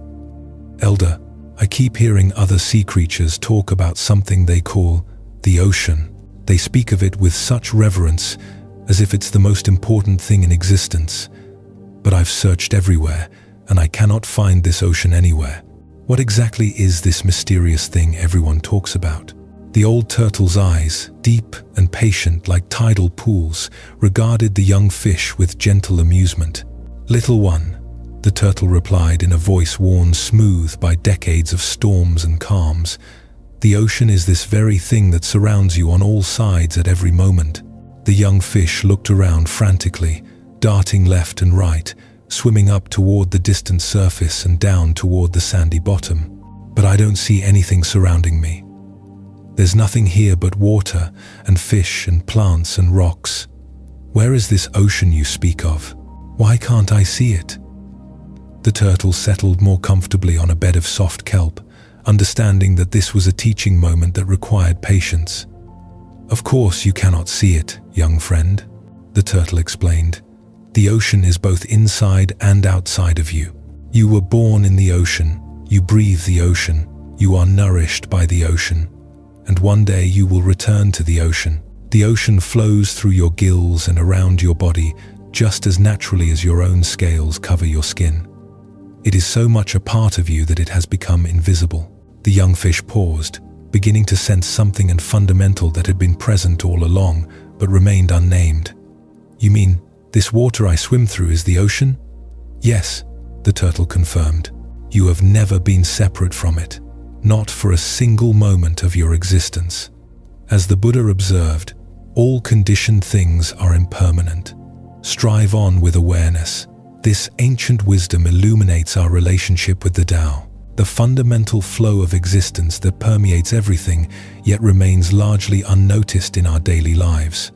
"Elder, I keep hearing other sea creatures talk about something they call the ocean. They speak of it with such reverence, as if it's the most important thing in existence. But I've searched everywhere, and I cannot find this ocean anywhere. What exactly is this mysterious thing everyone talks about?" The old turtle's eyes, deep and patient like tidal pools, regarded the young fish with gentle amusement. "Little one," the turtle replied in a voice worn smooth by decades of storms and calms, "the ocean is this very thing that surrounds you on all sides at every moment." The young fish looked around frantically, darting left and right, swimming up toward the distant surface and down toward the sandy bottom. "But I don't see anything surrounding me. There's nothing here but water and fish and plants and rocks. Where is this ocean you speak of? Why can't I see it?" The turtle settled more comfortably on a bed of soft kelp, understanding that this was a teaching moment that required patience. "Of course you cannot see it, young friend," the turtle explained. "The ocean is both inside and outside of you. You were born in the ocean, you breathe the ocean, you are nourished by the ocean, and one day you will return to the ocean. The ocean flows through your gills and around your body just as naturally as your own scales cover your skin. It is so much a part of you that it has become invisible." The young fish paused, beginning to sense something fundamental that had been present all along, but remained unnamed. "You mean, this water I swim through is the ocean?" "Yes," the turtle confirmed. "You have never been separate from it, not for a single moment of your existence." As the Buddha observed, all conditioned things are impermanent. Strive on with awareness. This ancient wisdom illuminates our relationship with the Tao, the fundamental flow of existence that permeates everything yet remains largely unnoticed in our daily lives.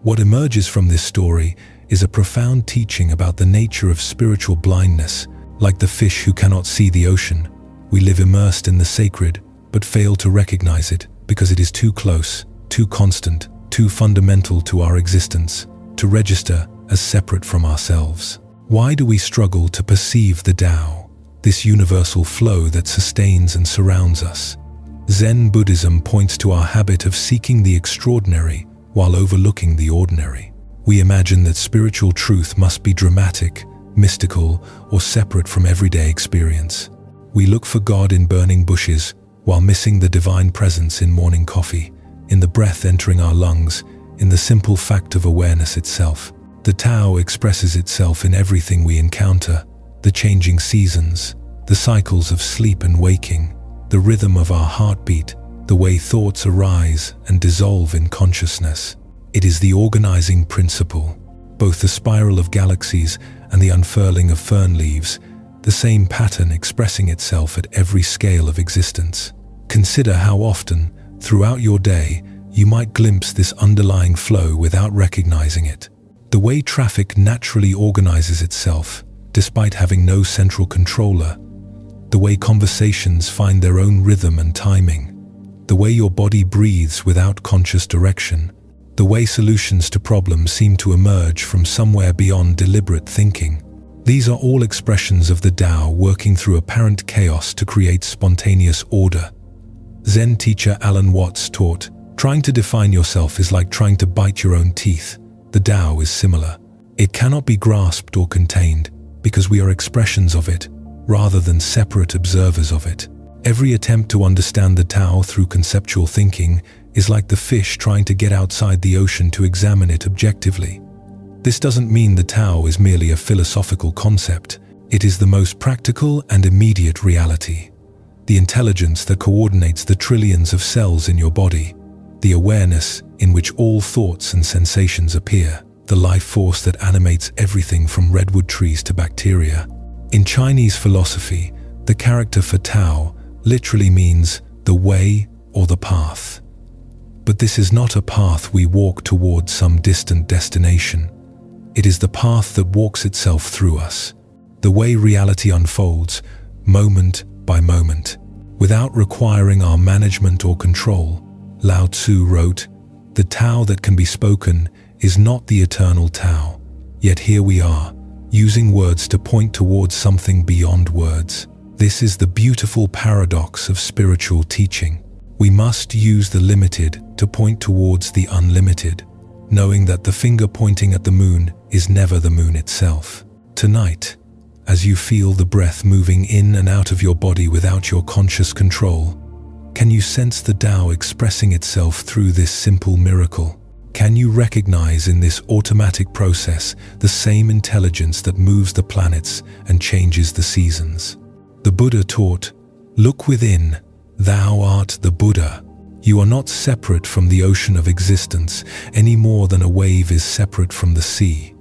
What emerges from this story is a profound teaching about the nature of spiritual blindness. Like the fish who cannot see the ocean, we live immersed in the sacred but fail to recognize it because it is too close, too constant, too fundamental to our existence to register as separate from ourselves. Why do we struggle to perceive the Tao, this universal flow that sustains and surrounds us? Zen Buddhism points to our habit of seeking the extraordinary while overlooking the ordinary. We imagine that spiritual truth must be dramatic, mystical, or separate from everyday experience. We look for God in burning bushes while missing the divine presence in morning coffee, in the breath entering our lungs, in the simple fact of awareness itself. The Tao expresses itself in everything we encounter: the changing seasons, the cycles of sleep and waking, the rhythm of our heartbeat, the way thoughts arise and dissolve in consciousness. It is the organizing principle, both the spiral of galaxies and the unfurling of fern leaves, the same pattern expressing itself at every scale of existence. Consider how often, throughout your day, you might glimpse this underlying flow without recognizing it. The way traffic naturally organizes itself, despite having no central controller. The way conversations find their own rhythm and timing. The way your body breathes without conscious direction. The way solutions to problems seem to emerge from somewhere beyond deliberate thinking. These are all expressions of the Tao working through apparent chaos to create spontaneous order. Zen teacher Alan Watts taught, "Trying to define yourself is like trying to bite your own teeth." The Tao is similar. It cannot be grasped or contained because we are expressions of it, rather than separate observers of it. Every attempt to understand the Tao through conceptual thinking is like the fish trying to get outside the ocean to examine it objectively. This doesn't mean the Tao is merely a philosophical concept. It is the most practical and immediate reality. The intelligence that coordinates the trillions of cells in your body. The awareness in which all thoughts and sensations appear. The life force that animates everything from redwood trees to bacteria. In Chinese philosophy, the character for Tao literally means the way or the path. But this is not a path we walk towards some distant destination. It is the path that walks itself through us. The way reality unfolds, moment by moment, without requiring our management or control. Lao Tzu wrote, "The Tao that can be spoken is not the eternal Tao." Yet here we are, using words to point towards something beyond words. This is the beautiful paradox of spiritual teaching. We must use the limited to point towards the unlimited, knowing that the finger pointing at the moon is never the moon itself. Tonight, as you feel the breath moving in and out of your body without your conscious control, can you sense the Tao expressing itself through this simple miracle? Can you recognize in this automatic process the same intelligence that moves the planets and changes the seasons? The Buddha taught, "Look within, thou art the Buddha." You are not separate from the ocean of existence any more than a wave is separate from the sea.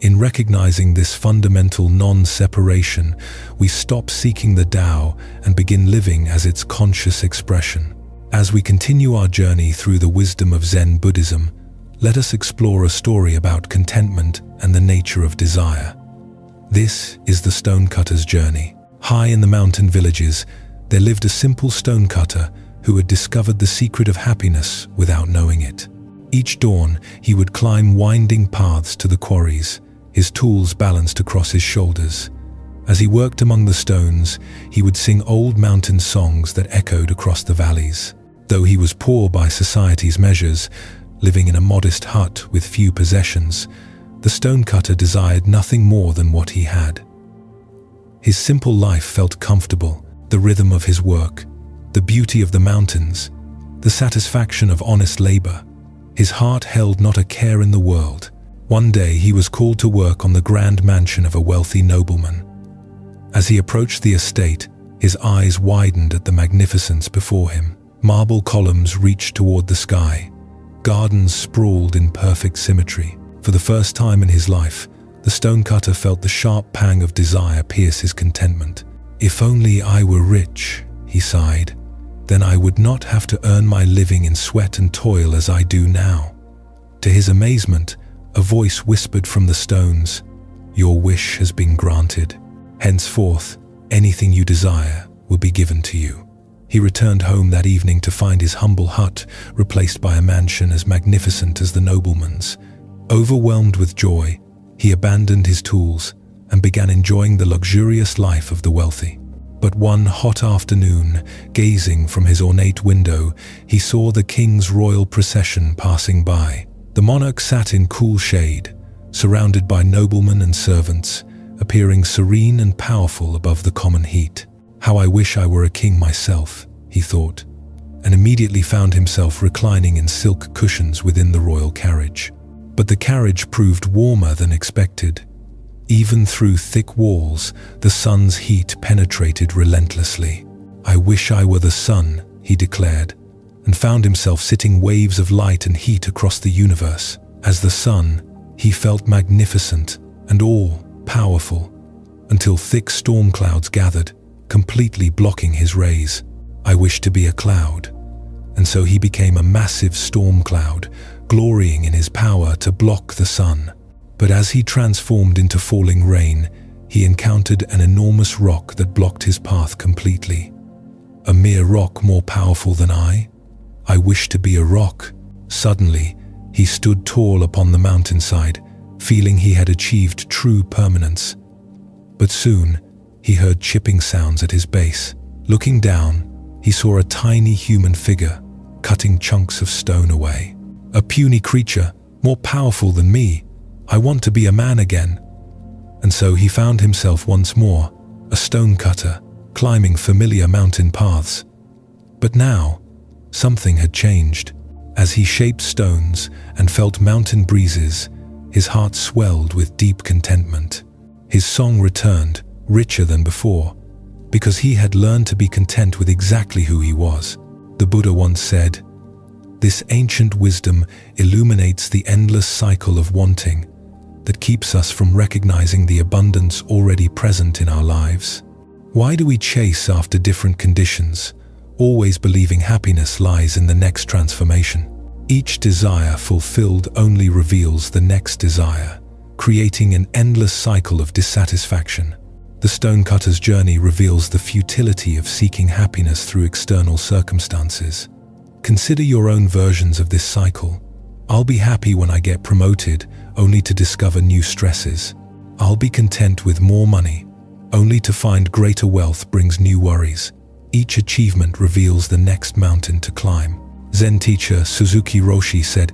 In recognizing this fundamental non-separation, we stop seeking the Tao and begin living as its conscious expression. As we continue our journey through the wisdom of Zen Buddhism, let us explore a story about contentment and the nature of desire. This is the stonecutter's journey. High in the mountain villages, there lived a simple stonecutter who had discovered the secret of happiness without knowing it. Each dawn, he would climb winding paths to the quarries, his tools balanced across his shoulders. As he worked among the stones, he would sing old mountain songs that echoed across the valleys. Though he was poor by society's measures, living in a modest hut with few possessions, the stonecutter desired nothing more than what he had. His simple life felt comfortable, the rhythm of his work, the beauty of the mountains, the satisfaction of honest labor. His heart held not a care in the world. One day he was called to work on the grand mansion of a wealthy nobleman. As he approached the estate, his eyes widened at the magnificence before him. Marble columns reached toward the sky. Gardens sprawled in perfect symmetry. For the first time in his life, the stonecutter felt the sharp pang of desire pierce his contentment. "If only I were rich," he sighed, "then I would not have to earn my living in sweat and toil as I do now." To his amazement, a voice whispered from the stones, "Your wish has been granted. Henceforth, anything you desire will be given to you." He returned home that evening to find his humble hut replaced by a mansion as magnificent as the nobleman's. Overwhelmed with joy, he abandoned his tools and began enjoying the luxurious life of the wealthy. But one hot afternoon, gazing from his ornate window, he saw the king's royal procession passing by. The monarch sat in cool shade, surrounded by noblemen and servants, appearing serene and powerful above the common heat. "How I wish I were a king myself," he thought, and immediately found himself reclining in silk cushions within the royal carriage. But the carriage proved warmer than expected. Even through thick walls, the sun's heat penetrated relentlessly. "I wish I were the sun," he declared, and found himself sitting waves of light and heat across the universe. As the sun, he felt magnificent and all-powerful. until thick storm clouds gathered, completely blocking his rays. I wished to be a cloud, and so he became a massive storm cloud, glorying in his power to block the sun. But as he transformed into falling rain, he encountered an enormous rock that blocked his path completely. A mere rock more powerful than I? I wished to be a rock. Suddenly, he stood tall upon the mountainside, feeling he had achieved true permanence. But soon, he heard chipping sounds at his base. Looking down, he saw a tiny human figure, cutting chunks of stone away. A puny creature, more powerful than me. I want to be a man again. And so he found himself once more, a stonecutter, climbing familiar mountain paths. But now, something had changed. As he shaped stones and felt mountain breezes, his heart swelled with deep contentment. His song returned, richer than before, because he had learned to be content with exactly who he was. The Buddha once said, "This ancient wisdom illuminates the endless cycle of wanting that keeps us from recognizing the abundance already present in our lives." Why do we chase after different conditions, always believing happiness lies in the next transformation? Each desire fulfilled only reveals the next desire, creating an endless cycle of dissatisfaction. The stonecutter's journey reveals the futility of seeking happiness through external circumstances. Consider your own versions of this cycle. I'll be happy when I get promoted, only to discover new stresses. I'll be content with more money, only to find greater wealth brings new worries. Each achievement reveals the next mountain to climb. Zen teacher Suzuki Roshi said,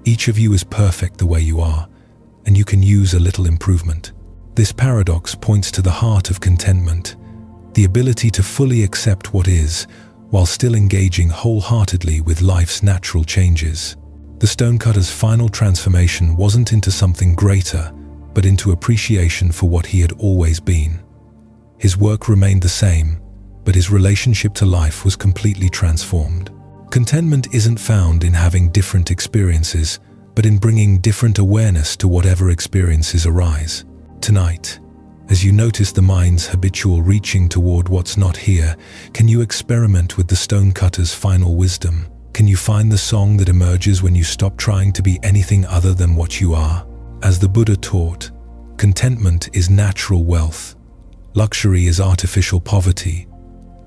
"Each of you is perfect the way you are, and you can use a little improvement." This paradox points to the heart of contentment, the ability to fully accept what is, while still engaging wholeheartedly with life's natural changes. The stonecutter's final transformation wasn't into something greater, but into appreciation for what he had always been. His work remained the same, but his relationship to life was completely transformed. Contentment isn't found in having different experiences, but in bringing different awareness to whatever experiences arise. Tonight, as you notice the mind's habitual reaching toward what's not here, can you experiment with the stonecutter's final wisdom? Can you find the song that emerges when you stop trying to be anything other than what you are? As the Buddha taught, contentment is natural wealth. Luxury is artificial poverty.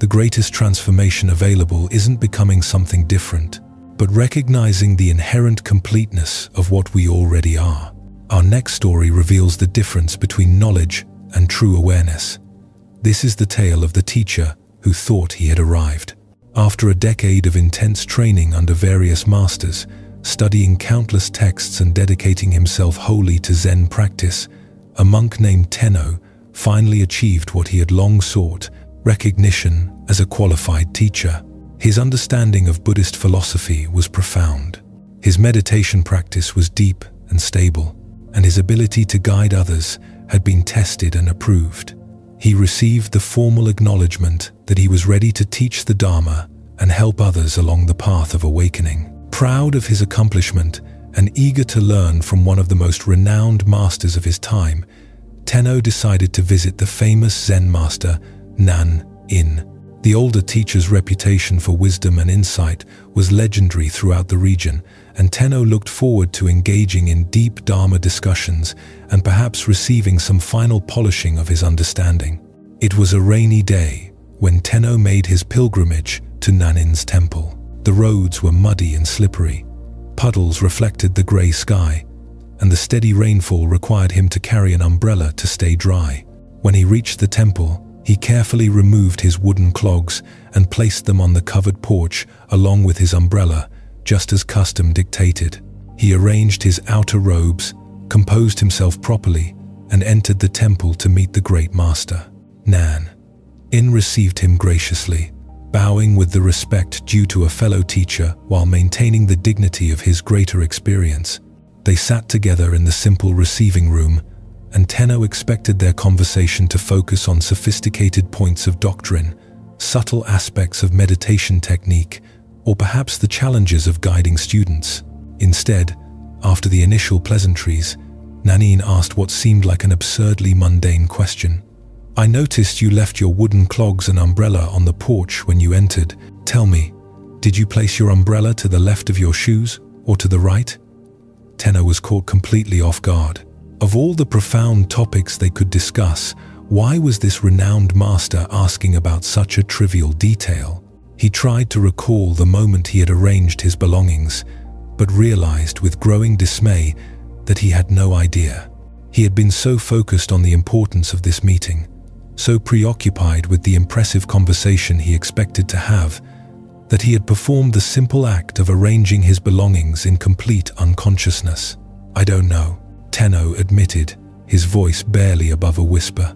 The greatest transformation available isn't becoming something different, but recognizing the inherent completeness of what we already are. Our next story reveals the difference between knowledge and true awareness. This is the tale of the teacher who thought he had arrived. After a decade of intense training under various masters, studying countless texts and dedicating himself wholly to Zen practice, a monk named Tenno finally achieved what he had long sought, recognition as a qualified teacher. His understanding of Buddhist philosophy was profound. His meditation practice was deep and stable, and his ability to guide others had been tested and approved. He received the formal acknowledgement that he was ready to teach the Dharma and help others along the path of awakening. Proud of his accomplishment and eager to learn from one of the most renowned masters of his time, Tenno decided to visit the famous Zen master Nan in. The older teacher's reputation for wisdom and insight was legendary throughout the region, and Tenno looked forward to engaging in deep Dharma discussions and perhaps receiving some final polishing of his understanding. It was a rainy day when Tenno made his pilgrimage to Nanin's temple. The roads were muddy and slippery. Puddles reflected the grey sky, and the steady rainfall required him to carry an umbrella to stay dry. When he reached the temple, he carefully removed his wooden clogs and placed them on the covered porch along with his umbrella, just as custom dictated. He arranged his outer robes, composed himself properly, and entered the temple to meet the great master. Nan-in received him graciously, bowing with the respect due to a fellow teacher while maintaining the dignity of his greater experience. They sat together in the simple receiving room, and Tenno expected their conversation to focus on sophisticated points of doctrine, subtle aspects of meditation technique, or perhaps the challenges of guiding students. Instead, after the initial pleasantries, Nanin asked what seemed like an absurdly mundane question. I noticed you left your wooden clogs and umbrella on the porch when you entered. Tell me, did you place your umbrella to the left of your shoes or to the right? Tenno was caught completely off guard. Of all the profound topics they could discuss, why was this renowned master asking about such a trivial detail? He tried to recall the moment he had arranged his belongings, but realized with growing dismay that he had no idea. He had been so focused on the importance of this meeting, so preoccupied with the impressive conversation he expected to have, that he had performed the simple act of arranging his belongings in complete unconsciousness. I don't know, Tenno admitted, his voice barely above a whisper.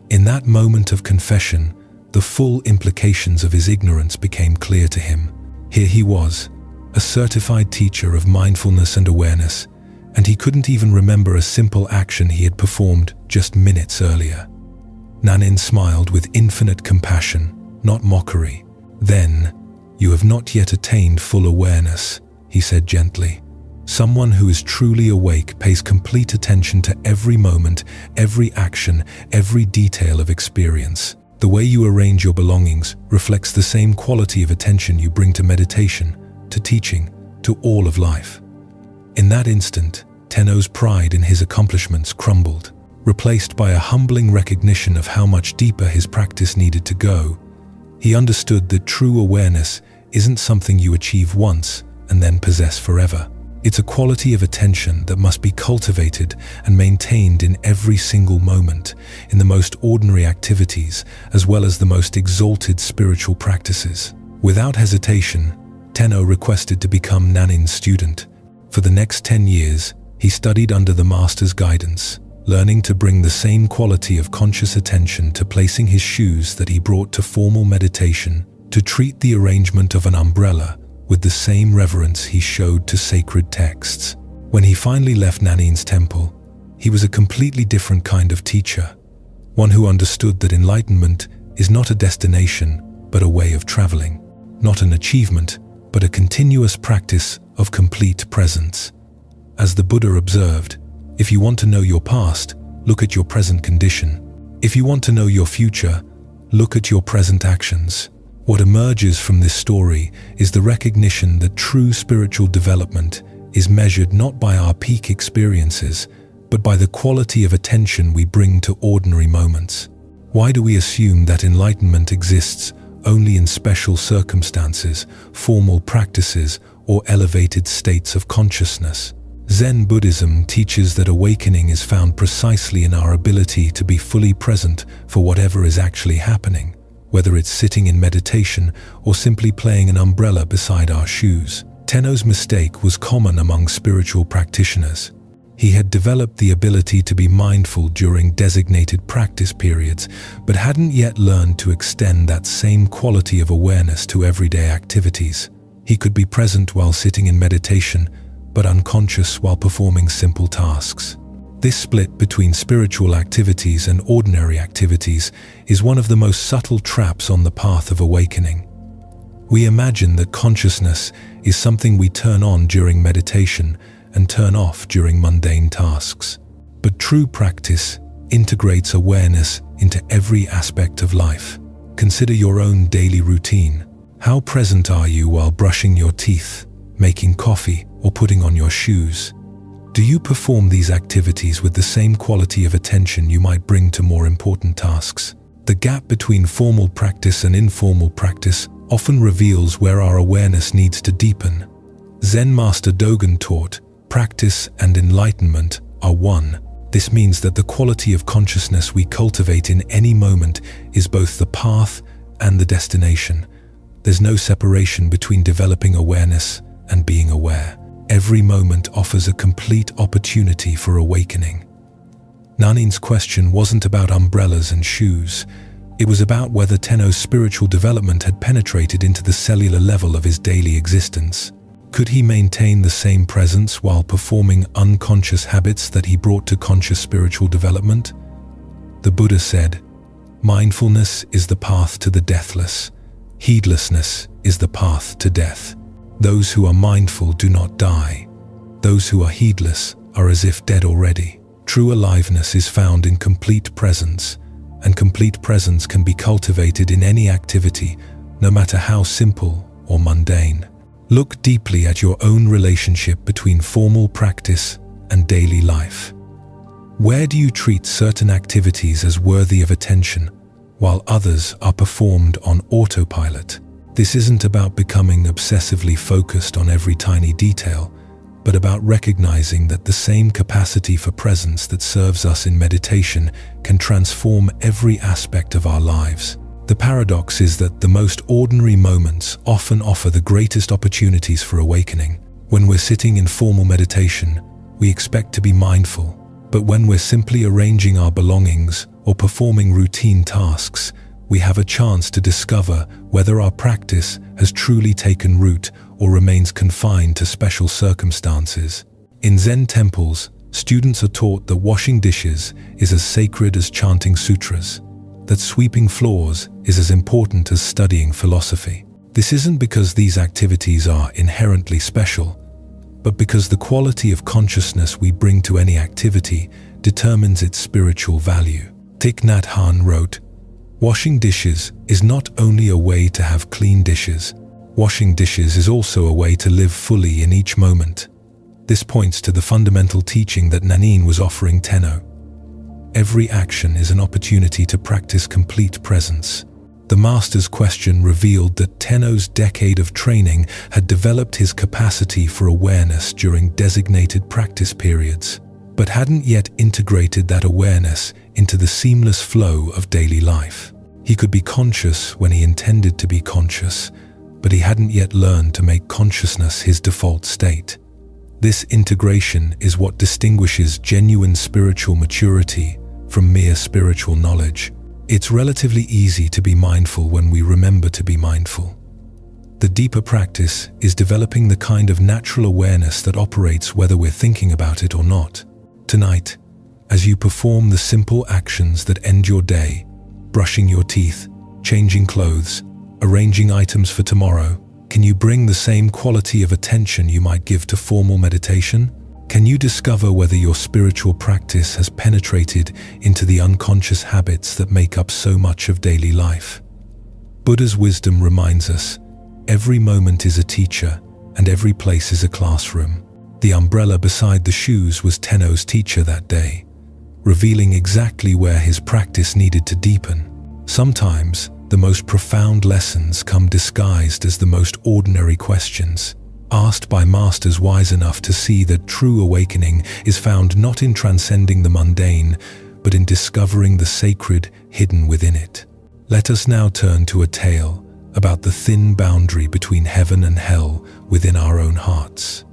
In that moment of confession, the full implications of his ignorance became clear to him. Here he was, a certified teacher of mindfulness and awareness, and he couldn't even remember a simple action he had performed just minutes earlier. Nanin smiled with infinite compassion, not mockery. Then, you have not yet attained full awareness, he said gently. Someone who is truly awake pays complete attention to every moment, every action, every detail of experience. The way you arrange your belongings reflects the same quality of attention you bring to meditation, to teaching, to all of life. In that instant, Tenno's pride in his accomplishments crumbled, replaced by a humbling recognition of how much deeper his practice needed to go. He understood that true awareness isn't something you achieve once and then possess forever. It's a quality of attention that must be cultivated and maintained in every single moment, in the most ordinary activities as well as the most exalted spiritual practices. Without hesitation, Tenno requested to become Nanin's student. For the next 10 years, he studied under the master's guidance, learning to bring the same quality of conscious attention to placing his shoes that he brought to formal meditation, to treat the arrangement of an umbrella with the same reverence he showed to sacred texts. When he finally left Nanin's temple, he was a completely different kind of teacher, one who understood that enlightenment is not a destination but a way of traveling, not an achievement but a continuous practice of complete presence. As the Buddha observed, if you want to know your past, look at your present condition. If you want to know your future, look at your present actions. What emerges from this story is the recognition that true spiritual development is measured not by our peak experiences, but by the quality of attention we bring to ordinary moments. Why do we assume that enlightenment exists only in special circumstances, formal practices, or elevated states of consciousness? Zen Buddhism teaches that awakening is found precisely in our ability to be fully present for whatever is actually happening, whether it's sitting in meditation or simply playing an umbrella beside our shoes. Tenno's mistake was common among spiritual practitioners. He had developed the ability to be mindful during designated practice periods, but hadn't yet learned to extend that same quality of awareness to everyday activities. He could be present while sitting in meditation, but unconscious while performing simple tasks. This split between spiritual activities and ordinary activities is one of the most subtle traps on the path of awakening. We imagine that consciousness is something we turn on during meditation and turn off during mundane tasks. But true practice integrates awareness into every aspect of life. Consider your own daily routine. How present are you while brushing your teeth, making coffee, or putting on your shoes? Do you perform these activities with the same quality of attention you might bring to more important tasks? The gap between formal practice and informal practice often reveals where our awareness needs to deepen. Zen Master Dogen taught, practice and enlightenment are one. This means that the quality of consciousness we cultivate in any moment is both the path and the destination. There's no separation between developing awareness and being aware. Every moment offers a complete opportunity for awakening. Nanin's question wasn't about umbrellas and shoes. It was about whether Tenno's spiritual development had penetrated into the cellular level of his daily existence. Could he maintain the same presence while performing unconscious habits that he brought to conscious spiritual development? The Buddha said, "Mindfulness is the path to the deathless. Heedlessness is the path to death. Those who are mindful do not die. Those who are heedless are as if dead already." True aliveness is found in complete presence, and complete presence can be cultivated in any activity, no matter how simple or mundane. Look deeply at your own relationship between formal practice and daily life. Where do you treat certain activities as worthy of attention, while others are performed on autopilot? This isn't about becoming obsessively focused on every tiny detail, but about recognizing that the same capacity for presence that serves us in meditation can transform every aspect of our lives. The paradox is that the most ordinary moments often offer the greatest opportunities for awakening. When we're sitting in formal meditation, we expect to be mindful, but when we're simply arranging our belongings or performing routine tasks, we have a chance to discover whether our practice has truly taken root or remains confined to special circumstances. In Zen temples, students are taught that washing dishes is as sacred as chanting sutras, that sweeping floors is as important as studying philosophy. This isn't because these activities are inherently special, but because the quality of consciousness we bring to any activity determines its spiritual value. Thich Nhat Hanh wrote, "Washing dishes is not only a way to have clean dishes. Washing dishes is also a way to live fully in each moment." This points to the fundamental teaching that Nanin was offering Tenno. Every action is an opportunity to practice complete presence. The master's question revealed that Tenno's decade of training had developed his capacity for awareness during designated practice periods, but hadn't yet integrated that awareness into the seamless flow of daily life. He could be conscious when he intended to be conscious, but he hadn't yet learned to make consciousness his default state. This integration is what distinguishes genuine spiritual maturity from mere spiritual knowledge. It's relatively easy to be mindful when we remember to be mindful. The deeper practice is developing the kind of natural awareness that operates whether we're thinking about it or not. Tonight, as you perform the simple actions that end your day, brushing your teeth, changing clothes, arranging items for tomorrow, can you bring the same quality of attention you might give to formal meditation? Can you discover whether your spiritual practice has penetrated into the unconscious habits that make up so much of daily life? Buddha's wisdom reminds us, every moment is a teacher and every place is a classroom. The umbrella beside the shoes was Tenno's teacher that day, revealing exactly where his practice needed to deepen. Sometimes, the most profound lessons come disguised as the most ordinary questions, asked by masters wise enough to see that true awakening is found not in transcending the mundane, but in discovering the sacred hidden within it. Let us now turn to a tale about the thin boundary between heaven and hell within our own hearts.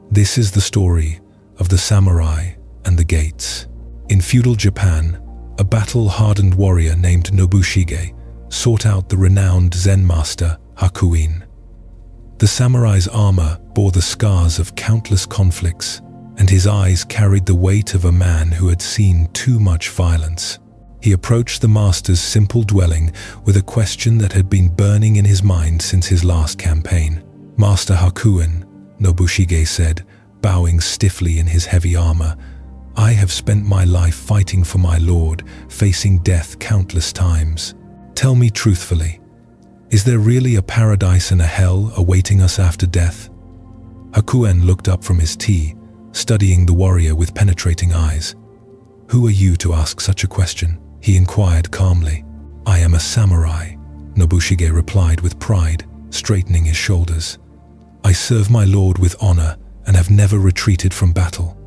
This is the story of the samurai and the gates. In feudal Japan, a battle-hardened warrior named Nobushige sought out the renowned Zen master Hakuin. The samurai's armor bore the scars of countless conflicts, and his eyes carried the weight of a man who had seen too much violence. He approached the master's simple dwelling with a question that had been burning in his mind since his last campaign. "Master Hakuin," Nobushige said, bowing stiffly in his heavy armor, "I have spent my life fighting for my lord, facing death countless times. Tell me truthfully, is there really a paradise and a hell awaiting us after death?" Hakuin looked up from his tea, studying the warrior with penetrating eyes. "Who are you to ask such a question?" he inquired calmly. "I am a samurai," Nobushige replied with pride, straightening his shoulders. "I serve my lord with honor and have never retreated from battle."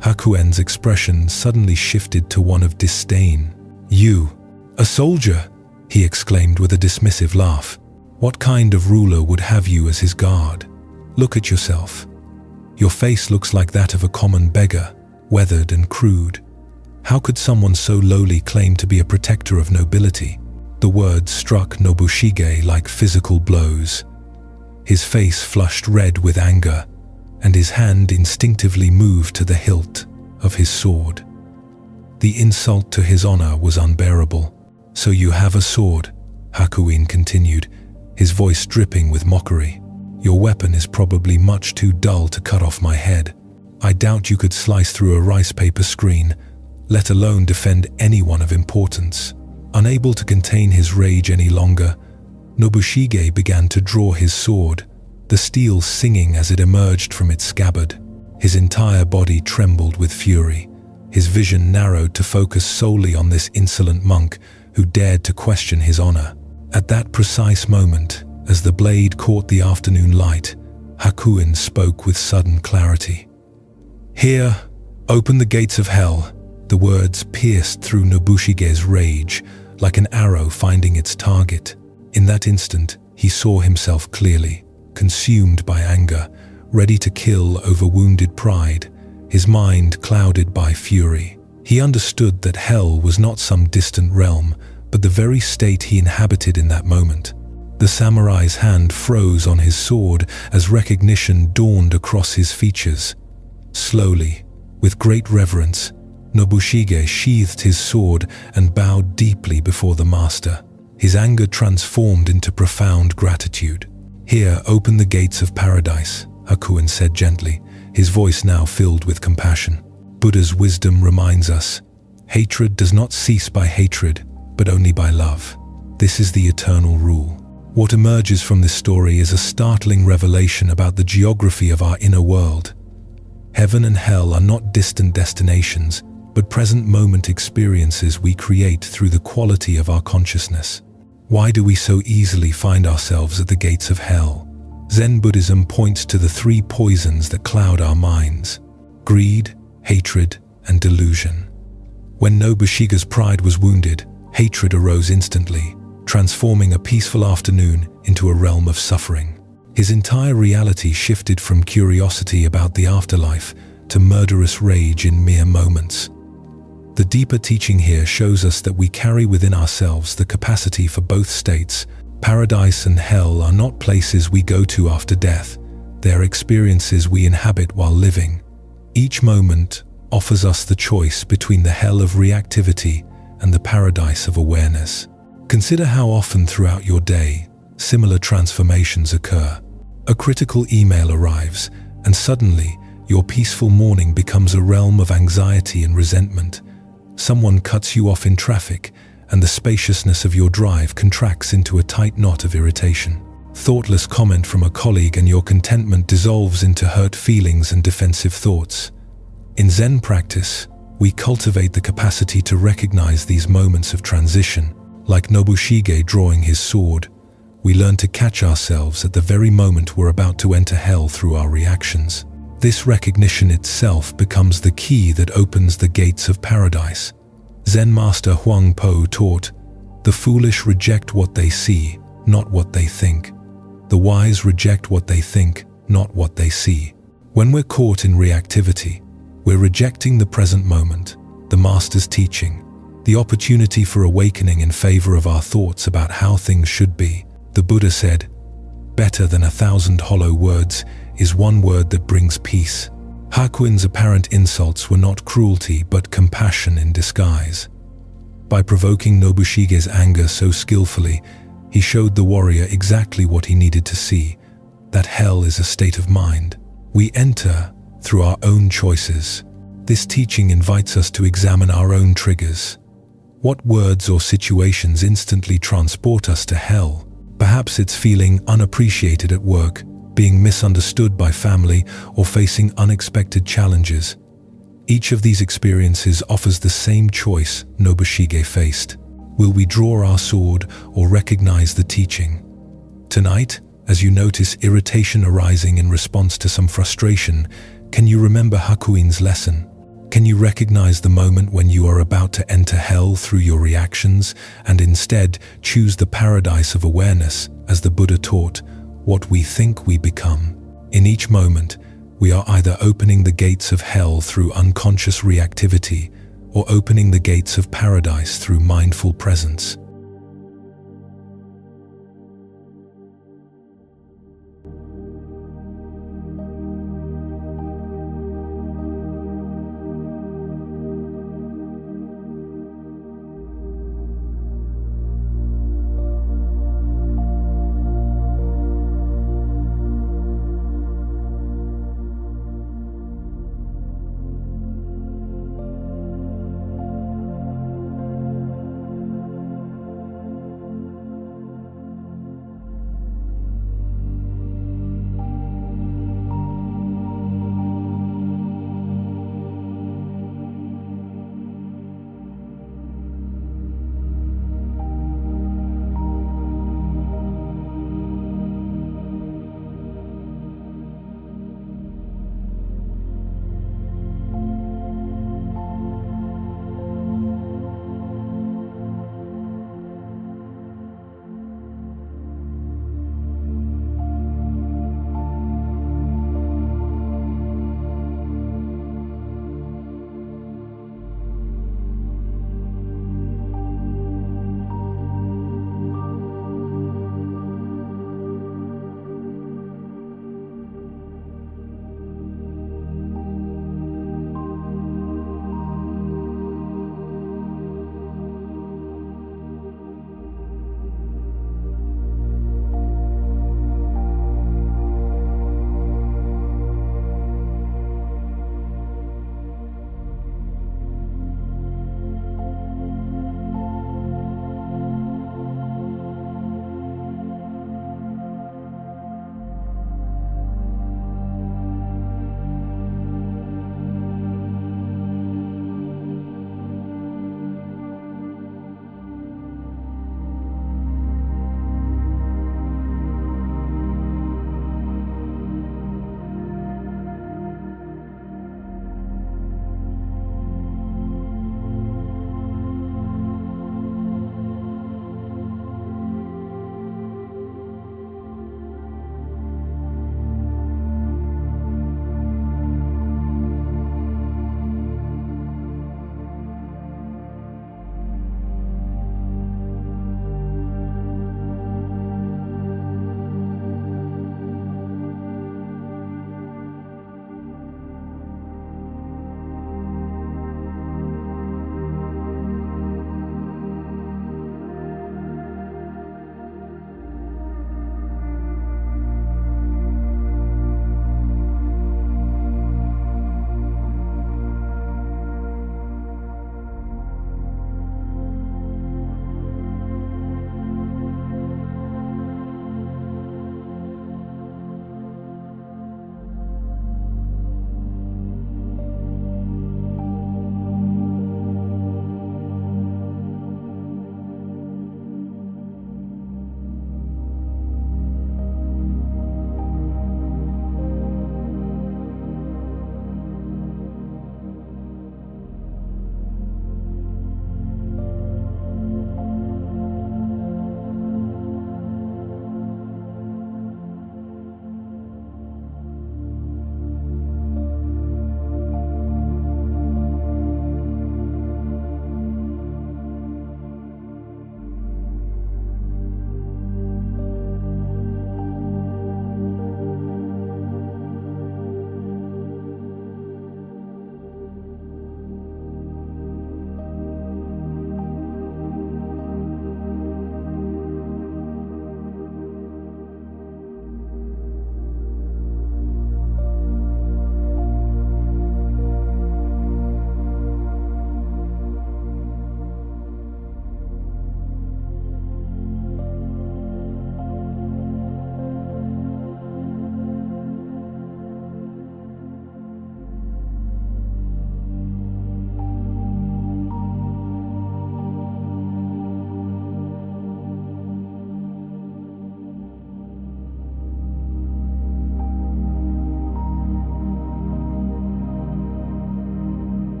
Hakuin's expression suddenly shifted to one of disdain. "You, a soldier?" he exclaimed with a dismissive laugh. "What kind of ruler would have you as his guard? Look at yourself. Your face looks like that of a common beggar, weathered and crude. How could someone so lowly claim to be a protector of nobility?" The words struck Nobushige like physical blows. His face flushed red with anger, and his hand instinctively moved to the hilt of his sword. The insult to his honor was unbearable. "So you have a sword," Hakuin continued, his voice dripping with mockery. "Your weapon is probably much too dull to cut off my head. I doubt you could slice through a rice paper screen, let alone defend anyone of importance." Unable to contain his rage any longer, Nobushige began to draw his sword, the steel singing as it emerged from its scabbard. His entire body trembled with fury. His vision narrowed to focus solely on this insolent monk who dared to question his honor. At that precise moment, as the blade caught the afternoon light, Hakuin spoke with sudden clarity. "Here, open the gates of hell." The words pierced through Nobushige's rage, like an arrow finding its target. In that instant, he saw himself clearly, consumed by anger, ready to kill over wounded pride, his mind clouded by fury. He understood that hell was not some distant realm, but the very state he inhabited in that moment. The samurai's hand froze on his sword as recognition dawned across his features. Slowly, with great reverence, Nobushige sheathed his sword and bowed deeply before the master. His anger transformed into profound gratitude. "Here, open the gates of paradise," Hakuin said gently, his voice now filled with compassion. Buddha's wisdom reminds us, hatred does not cease by hatred, but only by love. This is the eternal rule. What emerges from this story is a startling revelation about the geography of our inner world. Heaven and hell are not distant destinations, but present moment experiences we create through the quality of our consciousness. Why do we so easily find ourselves at the gates of hell? Zen Buddhism points to the three poisons that cloud our minds: greed, hatred, and delusion. When Nobushige's pride was wounded, hatred arose instantly, transforming a peaceful afternoon into a realm of suffering. His entire reality shifted from curiosity about the afterlife to murderous rage in mere moments. The deeper teaching here shows us that we carry within ourselves the capacity for both states. Paradise and hell are not places we go to after death. They are experiences we inhabit while living. Each moment offers us the choice between the hell of reactivity and the paradise of awareness. Consider how often throughout your day similar transformations occur. A critical email arrives, and suddenly your peaceful morning becomes a realm of anxiety and resentment. Someone cuts you off in traffic, and the spaciousness of your drive contracts into a tight knot of irritation. Thoughtless comment from a colleague and your contentment dissolves into hurt feelings and defensive thoughts. In Zen practice, we cultivate the capacity to recognize these moments of transition. Like Nobushige drawing his sword, we learn to catch ourselves at the very moment we're about to enter hell through our reactions. This recognition itself becomes the key that opens the gates of paradise. Zen master Huang Po taught, "The foolish reject what they see, not what they think. The wise reject what they think, not what they see." When we're caught in reactivity, we're rejecting the present moment, the master's teaching, the opportunity for awakening in favor of our thoughts about how things should be. The Buddha said, "Better than 1,000 hollow words is one word that brings peace." Hakuin's apparent insults were not cruelty but compassion in disguise. By provoking Nobushige's anger so skillfully, he showed the warrior exactly what he needed to see, that hell is a state of mind. We enter through our own choices. This teaching invites us to examine our own triggers. What words or situations instantly transport us to hell? Perhaps it's feeling unappreciated at work, being misunderstood by family, or facing unexpected challenges. Each of these experiences offers the same choice Nobushige faced. Will we draw our sword or recognize the teaching? Tonight, as you notice irritation arising in response to some frustration, can you remember Hakuin's lesson? Can you recognize the moment when you are about to enter hell through your reactions and instead choose the paradise of awareness, as the Buddha taught? What we think we become. In each moment, we are either opening the gates of hell through unconscious reactivity or opening the gates of paradise through mindful presence.